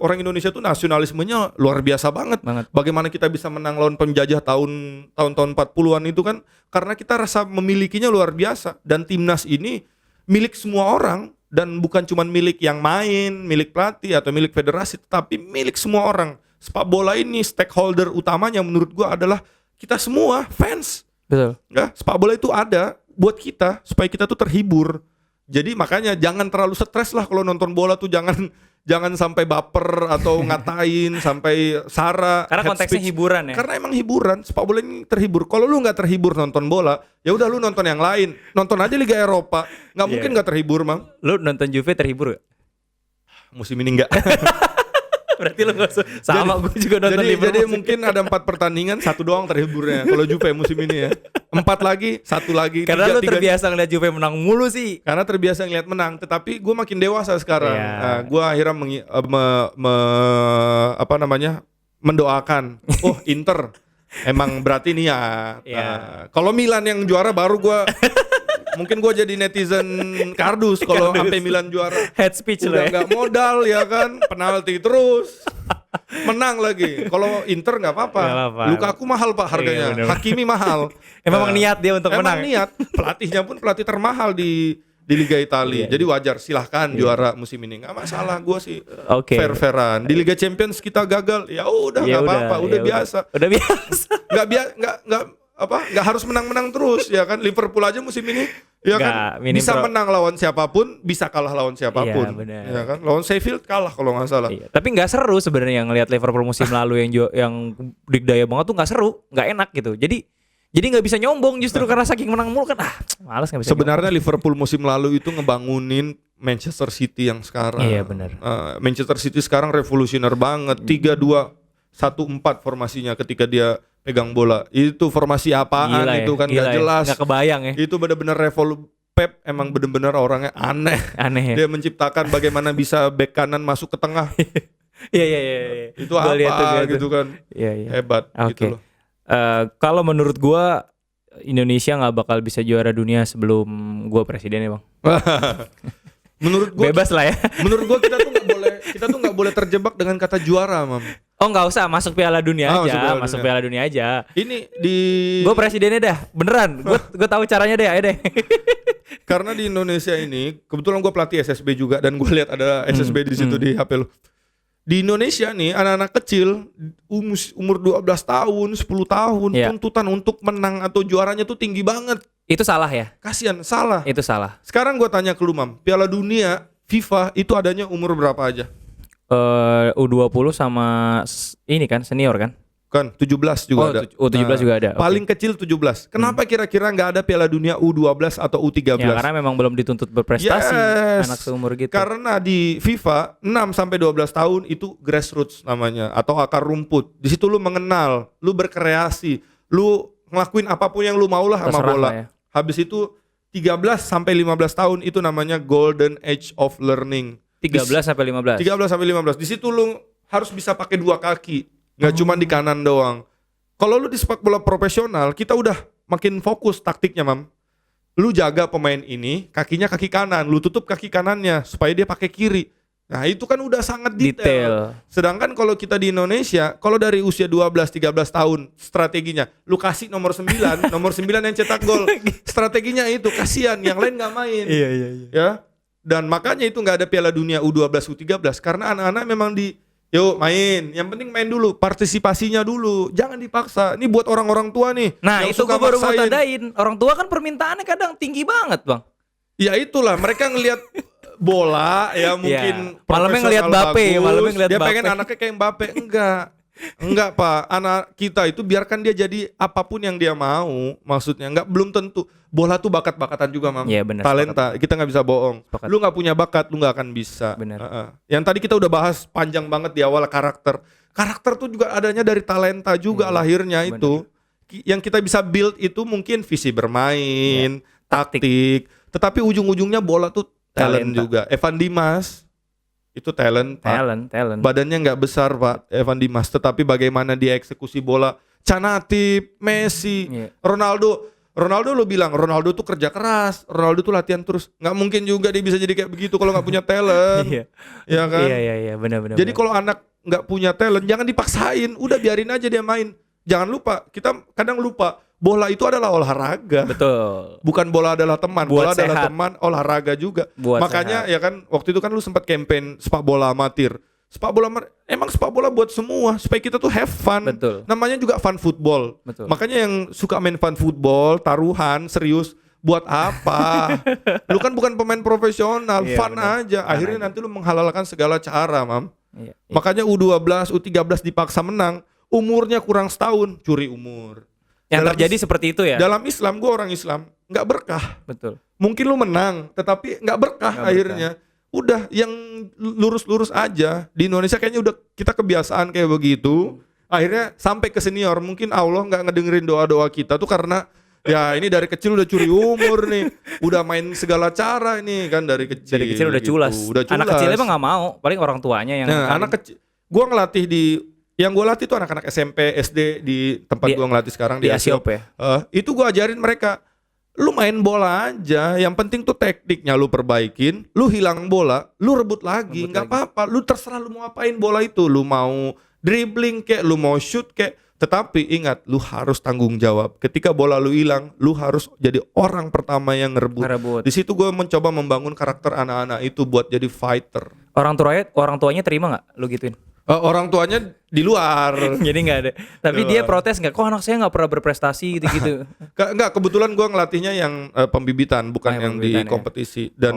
orang Indonesia tuh nasionalismenya luar biasa banget. Bagaimana kita bisa menang lawan penjajah tahun-tahun 40-an itu kan karena kita rasa memilikinya luar biasa. Dan timnas ini milik semua orang dan bukan cuma milik yang main, milik pelatih atau milik federasi, tetapi milik semua orang. Sepak bola ini stakeholder utamanya menurut gua adalah kita semua fans. Betul. Ya, sepak bola itu ada buat kita supaya kita tuh terhibur. Jadi makanya jangan terlalu stres lah kalau nonton bola tuh, jangan sampai baper atau ngatain sampai sara. Karena konteksnya hiburan ya. Karena emang hiburan, sepak bola ini terhibur. Kalau lu nggak terhibur nonton bola, ya udah lu nonton yang lain. Nonton aja Liga Eropa. Nggak mungkin nggak terhibur, Mang. Lu nonton Juve terhibur gak? Musim ini nggak. Berarti lu gak sama, gue juga nonton Liverpool. Jadi mungkin ada 4 pertandingan, 1 doang terhiburnya. Kalau Juve musim ini ya 4 lagi, 1 lagi. Karena lu terbiasa ngeliat Juve menang mulu sih. Karena terbiasa ngeliat menang. Tetapi gue makin dewasa sekarang. Nah, gue akhirnya mendoakan. Oh, Inter emang berarti niat. Kalau Milan yang juara baru gue mungkin gue jadi netizen kardus kalau sampai Milan juara. Head speech udah nggak modal ya kan, penalti terus, menang lagi. Kalau Inter nggak apa-apa. Lukaku mahal pak harganya, Hakimi mahal. Memang niat dia untuk menang. Emang niat. Pelatihnya pun pelatih termahal di Liga Italia. Jadi wajar, silahkan juara musim ini, nggak masalah. Gue sih fair-fairan. Di Liga Champions kita gagal, ya udah nggak apa-apa, udah biasa. Udah biasa. Nggak harus menang-menang terus ya kan. Liverpool aja musim ini ya kan bisa menang lawan siapapun, bisa kalah lawan siapapun. Ya kan, lawan Sheffield kalah kalau nggak salah. Tapi nggak seru sebenarnya ngelihat Liverpool musim lalu yang digdaya banget tuh, nggak seru, nggak enak gitu. Jadi nggak bisa nyombong justru karena saking menang mulu kan, malas nggak bisa. Sebenarnya Liverpool musim lalu itu ngebangunin Manchester City yang sekarang. Iya benar. Manchester City sekarang revolusioner banget. 3-2-1-4 formasinya ketika dia pegang bola. Itu formasi apaan itu kan nggak jelas. Nggak kebayang ya. Itu benar-benar Pep emang benar-benar orangnya aneh. Ya? Dia menciptakan bagaimana bisa bek kanan masuk ke tengah. Iya. Itu apa gitu kan. Iya. Hebat gitu loh. Kalau menurut gua Indonesia nggak bakal bisa juara dunia sebelum gua presiden ya bang. Menurut gua bebas lah ya. Menurut gua kita tuh nggak boleh terjebak dengan kata juara, Mam. Oh nggak usah, masuk Piala Dunia aja, masuk Piala Dunia aja. Ini di. Gue presidennya dah, beneran. Gue tahu caranya deh, ayo deh. Karena di Indonesia ini, kebetulan gue pelatih SSB juga dan gue lihat ada SSB di situ di HP lo. Di Indonesia nih anak-anak kecil umur 12 tahun, 10 tahun, tuntutan untuk menang atau juaranya tuh tinggi banget. Itu salah ya? Kasian, salah. Itu salah. Sekarang gue tanya ke lu, Mam, Piala Dunia FIFA itu adanya umur berapa aja? U20 sama ini kan senior kan? Kan 17 juga ada. U17 juga ada. Paling kecil 17. Kenapa kira-kira nggak ada Piala Dunia U12 atau U13? Ya karena memang belum dituntut berprestasi anak seumur gitu. Karena di FIFA 6 sampai 12 tahun itu grassroots namanya atau akar rumput. Di situ lu mengenal, lu berkreasi, lu ngelakuin apapun yang lu mau lah sama bola. Ya. Habis itu 13 sampai 15 tahun itu namanya golden age of learning. 13 sampai 15. 13 sampai 15. Di situ lu harus bisa pakai dua kaki, nggak cuma di kanan doang. Kalau lu di sepak bola profesional, kita udah makin fokus taktiknya, Mam. Lu jaga pemain ini, kakinya kaki kanan, lu tutup kaki kanannya supaya dia pakai kiri. Nah, itu kan udah sangat detail. Sedangkan kalau kita di Indonesia, kalau dari usia 12 13 tahun, strateginya lu kasih nomor 9, nomor 9 yang cetak gol. Strateginya itu, kasihan yang lain nggak main. Iya. Ya. Dan makanya itu nggak ada Piala Dunia U12 U13 karena anak-anak memang yuk main, yang penting main dulu, partisipasinya dulu, jangan dipaksa. Ini buat orang-orang tua nih. Nah, yang itu gue suka baru mau maksain. tandain. Orang tua kan permintaannya kadang tinggi banget, Bang. Ya itulah, mereka ngelihat bola ya mungkin malamnya ngelihat profesional Mbappe, bagus, malamnya ngelihat dia Mbappe. pengen anaknya kayak Mbappe. Enggak Pak, anak kita itu biarkan dia jadi apapun yang dia mau. Maksudnya belum tentu. Bola tuh bakat-bakatan juga, Mam. Iya, bener, Talenta, kita nggak bisa bohong. Sepakat. Lu nggak punya bakat, lu nggak akan bisa. Bener. Yang tadi kita udah bahas panjang banget di awal karakter. Karakter tuh juga adanya dari talenta juga lahirnya bener. itu. Yang kita bisa build itu mungkin visi bermain, taktik. Tetapi ujung-ujungnya bola tuh talent juga. Evan Dimas itu talent, Pak. Talent. Badannya nggak besar, Pak, Evan Dimas, tetapi bagaimana dia eksekusi bola. Canatip, Messi, Ronaldo lu bilang Ronaldo tuh kerja keras, Ronaldo tuh latihan terus. Nggak mungkin juga dia bisa jadi kayak begitu kalau nggak punya talent. Ya kan? Iya, benar. Jadi kalau anak nggak punya talent jangan dipaksain, udah biarin aja dia main. Jangan lupa, kita kadang lupa bola itu adalah olahraga. Betul. Bukan bola adalah teman, Buat bola adalah sehat. teman, olahraga juga. Buat Makanya sehat. ya kan waktu itu kan lu sempat campaign sepak bola amatir. Emang sepak bola buat semua supaya kita tuh have fun. Betul. Namanya juga fun football. Betul. Makanya yang suka main fun football, taruhan, serius, buat apa? Lu kan bukan pemain profesional, Iya, fun bener. aja. Akhirnya nanti lu menghalalkan segala cara, Mam. Iya. Makanya U12, U13 dipaksa menang, umurnya kurang setahun, curi umur. Yang Dalam terjadi seperti itu ya. Dalam Islam, gue orang Islam, nggak berkah. Betul. Mungkin lu menang, tetapi nggak berkah Nggak akhirnya. Udah yang lurus-lurus aja. Di Indonesia kayaknya udah kita kebiasaan kayak begitu. Akhirnya sampai ke senior, mungkin Allah nggak ngedengerin doa-doa kita tuh karena ya ini dari kecil udah curi umur nih, udah main segala cara ini kan dari kecil. Dari kecil udah gitu. culas. Udah culas. Anak kecil emang nggak mau, paling orang tuanya yang Nah, anak kecil. Gua ngelatih yang gue latih tuh anak-anak SMP, SD di tempat gua ngelatih sekarang di Asiop ya. Itu gua ajarin mereka, lu main bola aja, yang penting tuh tekniknya lu perbaikin, lu hilang bola, lu rebut lagi, nggak apa-apa, lu terserah lu mau apain bola itu, lu mau dribbling kek, lu mau shoot kek, tetapi ingat, lu harus tanggung jawab. Ketika bola lu hilang, lu harus jadi orang pertama yang ngerebut. Di situ gue mencoba membangun karakter anak-anak itu buat jadi fighter. Orang tuanya terima nggak lu gituin? Orang tuanya di luar. Jadi nggak ada. Tapi dia protes nggak? Kok anak saya nggak pernah berprestasi gitu-gitu? Enggak, kebetulan gue ngelatihnya yang pembibitan, bukan yang di pembibitan ya. kompetisi. Dan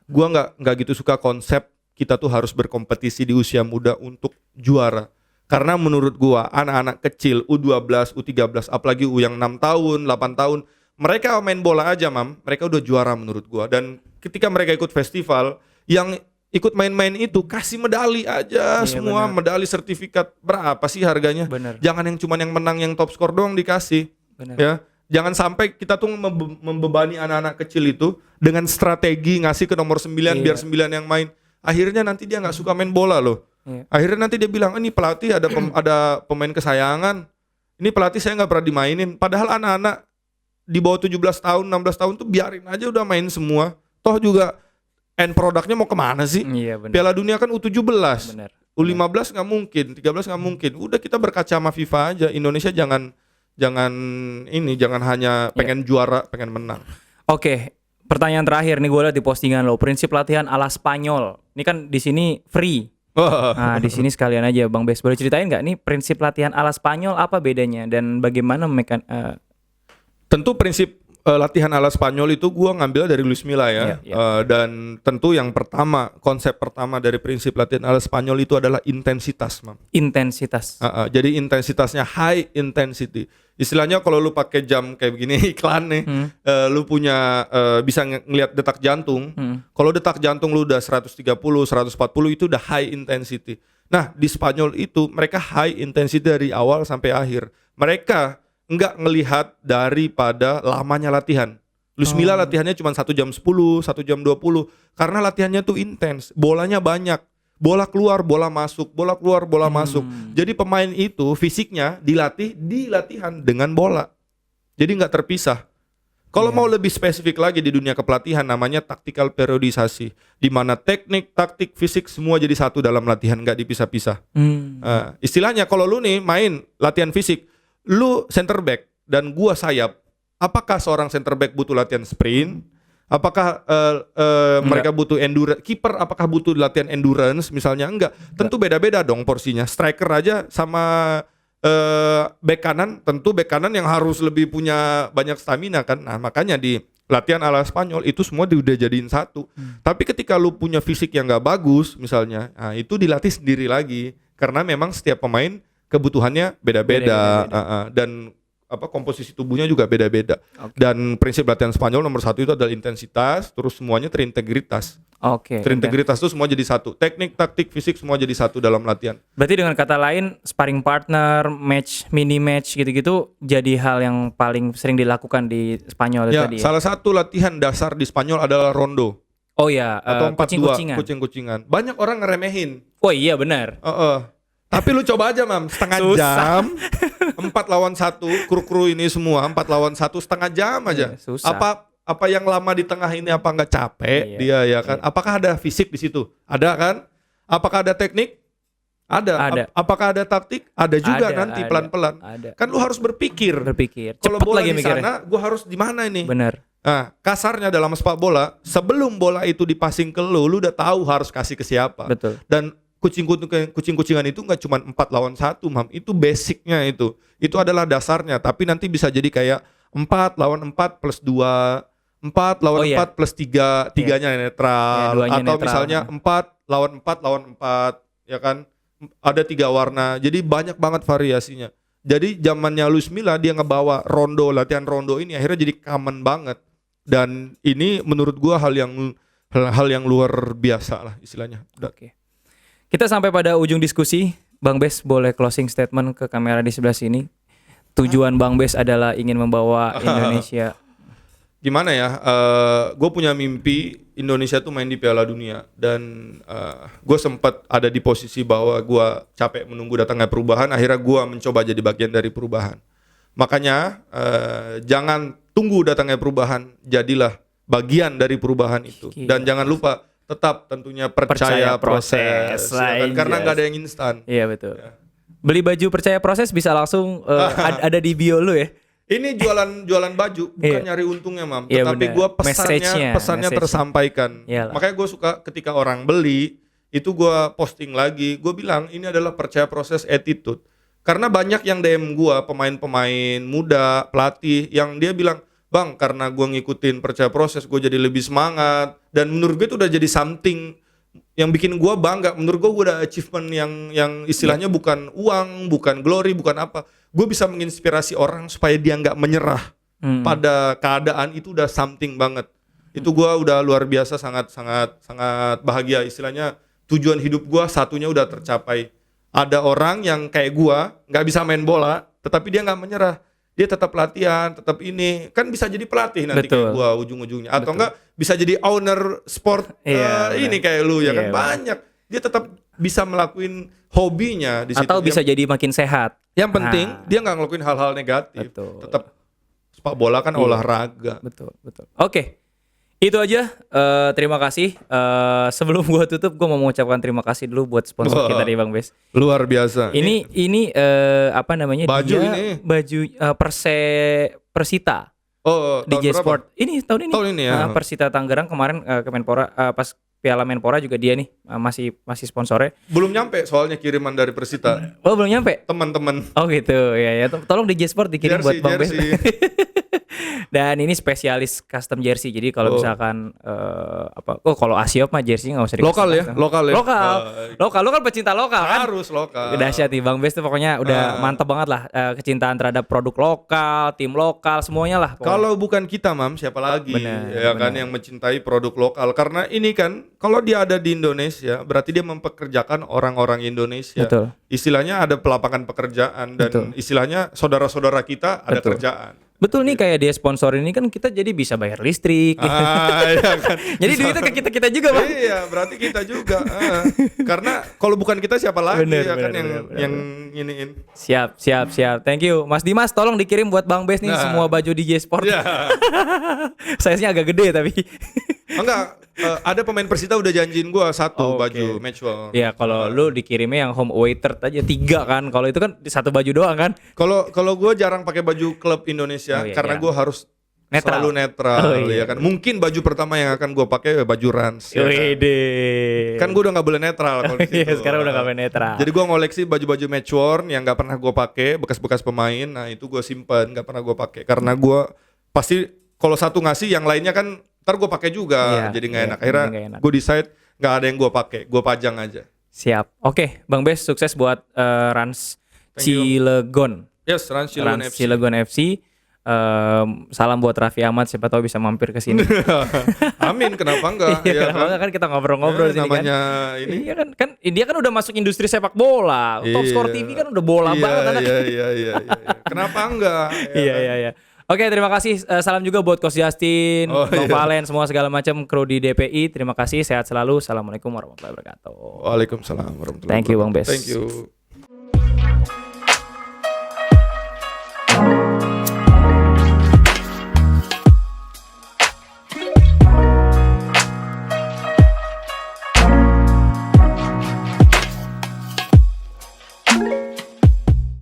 gue nggak gitu suka konsep kita tuh harus berkompetisi di usia muda untuk juara. Karena menurut gue anak-anak kecil U12, U13, apalagi U yang 6 tahun, 8 tahun, mereka main bola aja, Mam. Mereka udah juara menurut gue. Dan ketika mereka ikut festival, yang ikut main-main itu kasih medali aja, semua bener. medali sertifikat. Berapa sih harganya? Bener. Jangan yang cuman yang menang yang top skor doang dikasih. Bener. Ya, jangan sampai kita tuh membebani anak-anak kecil itu dengan strategi ngasih ke nomor 9 biar 9 yang main. Akhirnya nanti dia nggak suka main bola loh. Akhirnya nanti dia bilang, ini pelatih ada pemain kesayangan. Ini pelatih saya nggak pernah dimainin. Padahal anak-anak di bawah 17 tahun, 16 tahun tuh biarin aja udah main semua. Toh juga end produknya mau kemana sih? Iya, bener. Piala Dunia kan U17. Bener. U15 nggak mungkin, 13 nggak mungkin. Udah kita berkaca sama FIFA aja. Indonesia jangan hanya pengen juara, pengen menang. Oke, pertanyaan terakhir nih gue liat di postingan lo, prinsip latihan ala Spanyol. Ini kan di sini free. Nah, di sini sekalian aja Bang Bes, boleh ceritain nggak nih prinsip latihan ala Spanyol apa bedanya dan bagaimana Tentu prinsip latihan ala Spanyol itu gua ngambil dari Luis Milla ya. Dan tentu yang pertama, konsep pertama dari prinsip latihan ala Spanyol itu adalah intensitas, Mam. intensitas. Jadi intensitasnya high intensity. Istilahnya kalau lu pakai jam kayak begini iklan nih, lu punya bisa ngelihat detak jantung. Kalau detak jantung lu udah 130, 140 itu udah high intensity. Nah, di Spanyol itu mereka high intensity dari awal sampai akhir. Mereka enggak ngelihat daripada lamanya latihan. Luis Milla latihannya cuma 1 jam 10, 1 jam 20 karena latihannya tuh intens, bolanya banyak. Bola keluar, bola masuk, bola keluar, bola masuk. Jadi pemain itu fisiknya dilatih di latihan dengan bola. Jadi nggak terpisah. Kalau mau lebih spesifik lagi di dunia kepelatihan namanya tactical periodisasi, di mana teknik, taktik, fisik semua jadi satu dalam latihan, nggak dipisah-pisah. Istilahnya kalau lu nih main latihan fisik, lu center back dan gua sayap, apakah seorang center back butuh latihan sprint? Apakah mereka butuh endurance? Kiper apakah butuh latihan endurance? Misalnya enggak. Tentu beda-beda dong porsinya. Striker aja sama bek kanan, tentu bek kanan yang harus lebih punya banyak stamina kan. Nah makanya di latihan ala Spanyol itu semua udah jadiin satu. Tapi ketika lu punya fisik yang nggak bagus misalnya, nah itu dilatih sendiri lagi karena memang setiap pemain kebutuhannya beda-beda. Dan komposisi tubuhnya juga beda-beda. Dan prinsip latihan Spanyol nomor 1 itu adalah intensitas, terus semuanya terintegritas. Terintegritas itu semua jadi satu. Teknik, taktik, fisik semua jadi satu dalam latihan. Berarti dengan kata lain, sparring partner, match, mini match gitu-gitu jadi hal yang paling sering dilakukan di Spanyol tadi. Salah satu latihan dasar di Spanyol adalah rondo. Oh ya, atau 4-2, kucing-kucingan. Banyak orang ngeremehin. Oh iya benar. Tapi lu coba aja mam, setengah jam 4 lawan 1, kru-kru ini semua 4 lawan 1 setengah jam aja. Apa yang lama di tengah ini apa nggak capek dia ya kan? Apakah ada fisik di situ? Ada kan? Apakah ada teknik? Ada. Apakah ada taktik? Ada juga nanti pelan-pelan. Kan lu harus berpikir. Kalau bola di sana, gua harus di mana ini? Benar. Nah, kasarnya dalam sepak bola, sebelum bola itu dipasing ke lu udah tahu harus kasih ke siapa. Betul. Dan kucing-kucingan itu nggak cuma 4 lawan 1, mam. Itu basicnya itu. Itu adalah dasarnya. Tapi nanti bisa jadi kayak 4 lawan 4 plus 2, 4 lawan 4 plus 3, 3-nya netral. Atau netral. Misalnya 4 lawan 4 lawan 4, ya kan? Ada 3 warna. Jadi banyak banget variasinya. Jadi zamannya Luis Milla dia ngebawa rondo, latihan rondo ini akhirnya jadi common banget. Dan ini menurut gua hal yang luar biasa lah istilahnya. Oke. Kita sampai pada ujung diskusi. Bang Bes boleh closing statement ke kamera di sebelah sini. Tujuan Bang Bes adalah ingin membawa Indonesia. Gimana ya? Gue punya mimpi Indonesia tuh main di Piala Dunia dan gue sempat ada di posisi bahwa gue capek menunggu datangnya perubahan. Akhirnya gue mencoba jadi bagian dari perubahan. Makanya jangan tunggu datangnya perubahan, jadilah bagian dari perubahan itu. Dan jangan lupa tetap tentunya percaya proses ya kan? Karena nggak ada yang instan. Iya betul. Ya. Beli baju percaya proses bisa langsung ada di bio lu ya. Ini jualan baju bukan nyari untungnya mam, tetapi gue pesannya tersampaikan. Yalah. Makanya gue suka ketika orang beli itu gue posting lagi, gue bilang ini adalah percaya proses attitude. Karena banyak yang DM gue pemain-pemain muda, pelatih yang dia bilang, bang karena gue ngikutin percaya proses gue jadi lebih semangat dan menurut gue itu udah jadi something yang bikin gue bangga. Menurut gue udah achievement yang istilahnya bukan uang, bukan glory, bukan apa. Gue bisa menginspirasi orang supaya dia nggak menyerah pada keadaan itu udah something banget. Itu gue udah luar biasa, sangat bahagia. Istilahnya tujuan hidup gue satunya udah tercapai. Ada orang yang kayak gue nggak bisa main bola, tetapi dia nggak menyerah. Dia tetap latihan, tetap ini. Kan bisa jadi pelatih nanti kayak gue ujung-ujungnya. Atau enggak bisa jadi owner sport ini kayak lu ya kan. Banyak. Dia tetap bisa ngelakuin hobinya di situ. Atau bisa jadi makin sehat. Yang penting dia nggak ngelakuin hal-hal negatif. Tetap sepak bola kan olahraga. Betul. Oke. Itu aja, terima kasih. Sebelum gua tutup, gua mau mengucapkan terima kasih dulu buat sponsor kita nih Bang Bes. Luar biasa. Ini apa namanya? Baju dia ini. Baju Persita. DJ Sport. Ini tahun ini ya. Persita Tangerang kemarin Kemenpora pas Piala Menpora juga dia nih masih sponsornya. Belum nyampe soalnya kiriman dari Persita. Oh belum nyampe. Teman-teman. Oh gitu ya. Tolong DJ Sport dikirim buat Bang Bes. Dan ini spesialis custom jersey. Jadi kalau misalkan kalau Asiop mah jersey nggak usah lokal ya, lokal. Lu kan pecinta lokal kan? Harus lokal. Dahsyat nih Bang Bes tuh pokoknya udah mantap banget lah kecintaan terhadap produk lokal, tim lokal, semuanya lah. Kalau bukan kita mam, siapa lagi? Kan yang mencintai produk lokal. Karena ini kan kalau dia ada di Indonesia, berarti dia mempekerjakan orang-orang Indonesia. Betul. Istilahnya ada pelapangan pekerjaan dan istilahnya saudara-saudara kita ada kerjaan. Betul nih, kayak dia sponsor ini kan kita jadi bisa bayar listrik. Iya kan. Jadi duitnya ke kita juga, Bang. Iya, berarti kita juga. Karena kalau bukan kita siapa lagi Bener, ya kan bener. yang iniin. Siap. Thank you. Mas Dimas, tolong dikirim buat Bang Bes nih semua baju DJ Sport. Ya. Size-nya agak gede tapi. Enggak, ada pemain Persita udah janjiin gua satu Oke. baju match wear. Iya, kalau lu dikirimnya yang home away shirt aja 3 kan. Kalau itu kan satu baju doang kan. Kalau gua jarang pakai baju klub Indonesia Oh, iya, karena iya. gua harus Netral. selalu netral Oh, iya. ya kan. Mungkin baju pertama yang akan gua pakai baju Rans. Ya kan? Wede. Kan gua udah nggak boleh netral kalau di Iya, situ. sekarang udah gak main netral. Jadi gua ngoleksi baju-baju match worn yang nggak pernah gua pakai, bekas-bekas pemain. Nah, itu gua simpen, nggak pernah gua pakai karena gua pasti kalau satu ngasih yang lainnya kan ntar gua pakai juga. Iya, jadi nggak iya, enak. Akhirnya nggak enak. gua decide nggak ada yang gua pakai, gua pajang aja. Siap. Oke, Bang Bes, sukses buat Rans Thank you. Cilegon. Yes, Rans Cilegon Rans FC. Cilegon FC. Salam buat Raffi Ahmad, siapa tahu bisa mampir ke sini. Amin, kenapa enggak? Iya, Ya kenapa kan? enggak, kan kita ngobrol-ngobrol sini kan. namanya ini. Iya kan dia kan udah masuk industri sepak bola. Top Score Iya. TV kan udah bola Iya, banget anaknya. iya. Kenapa enggak? Ya kan? Iya. Oke, terima kasih. Salam juga buat Coach Justin, Oh, Bang iya. Valen, semua segala macam kru di DPI. Terima kasih, sehat selalu. Assalamualaikum warahmatullahi wabarakatuh. Waalaikumsalam warahmatullahi Thank you, Bang wabarakatuh. Bes. Thank you.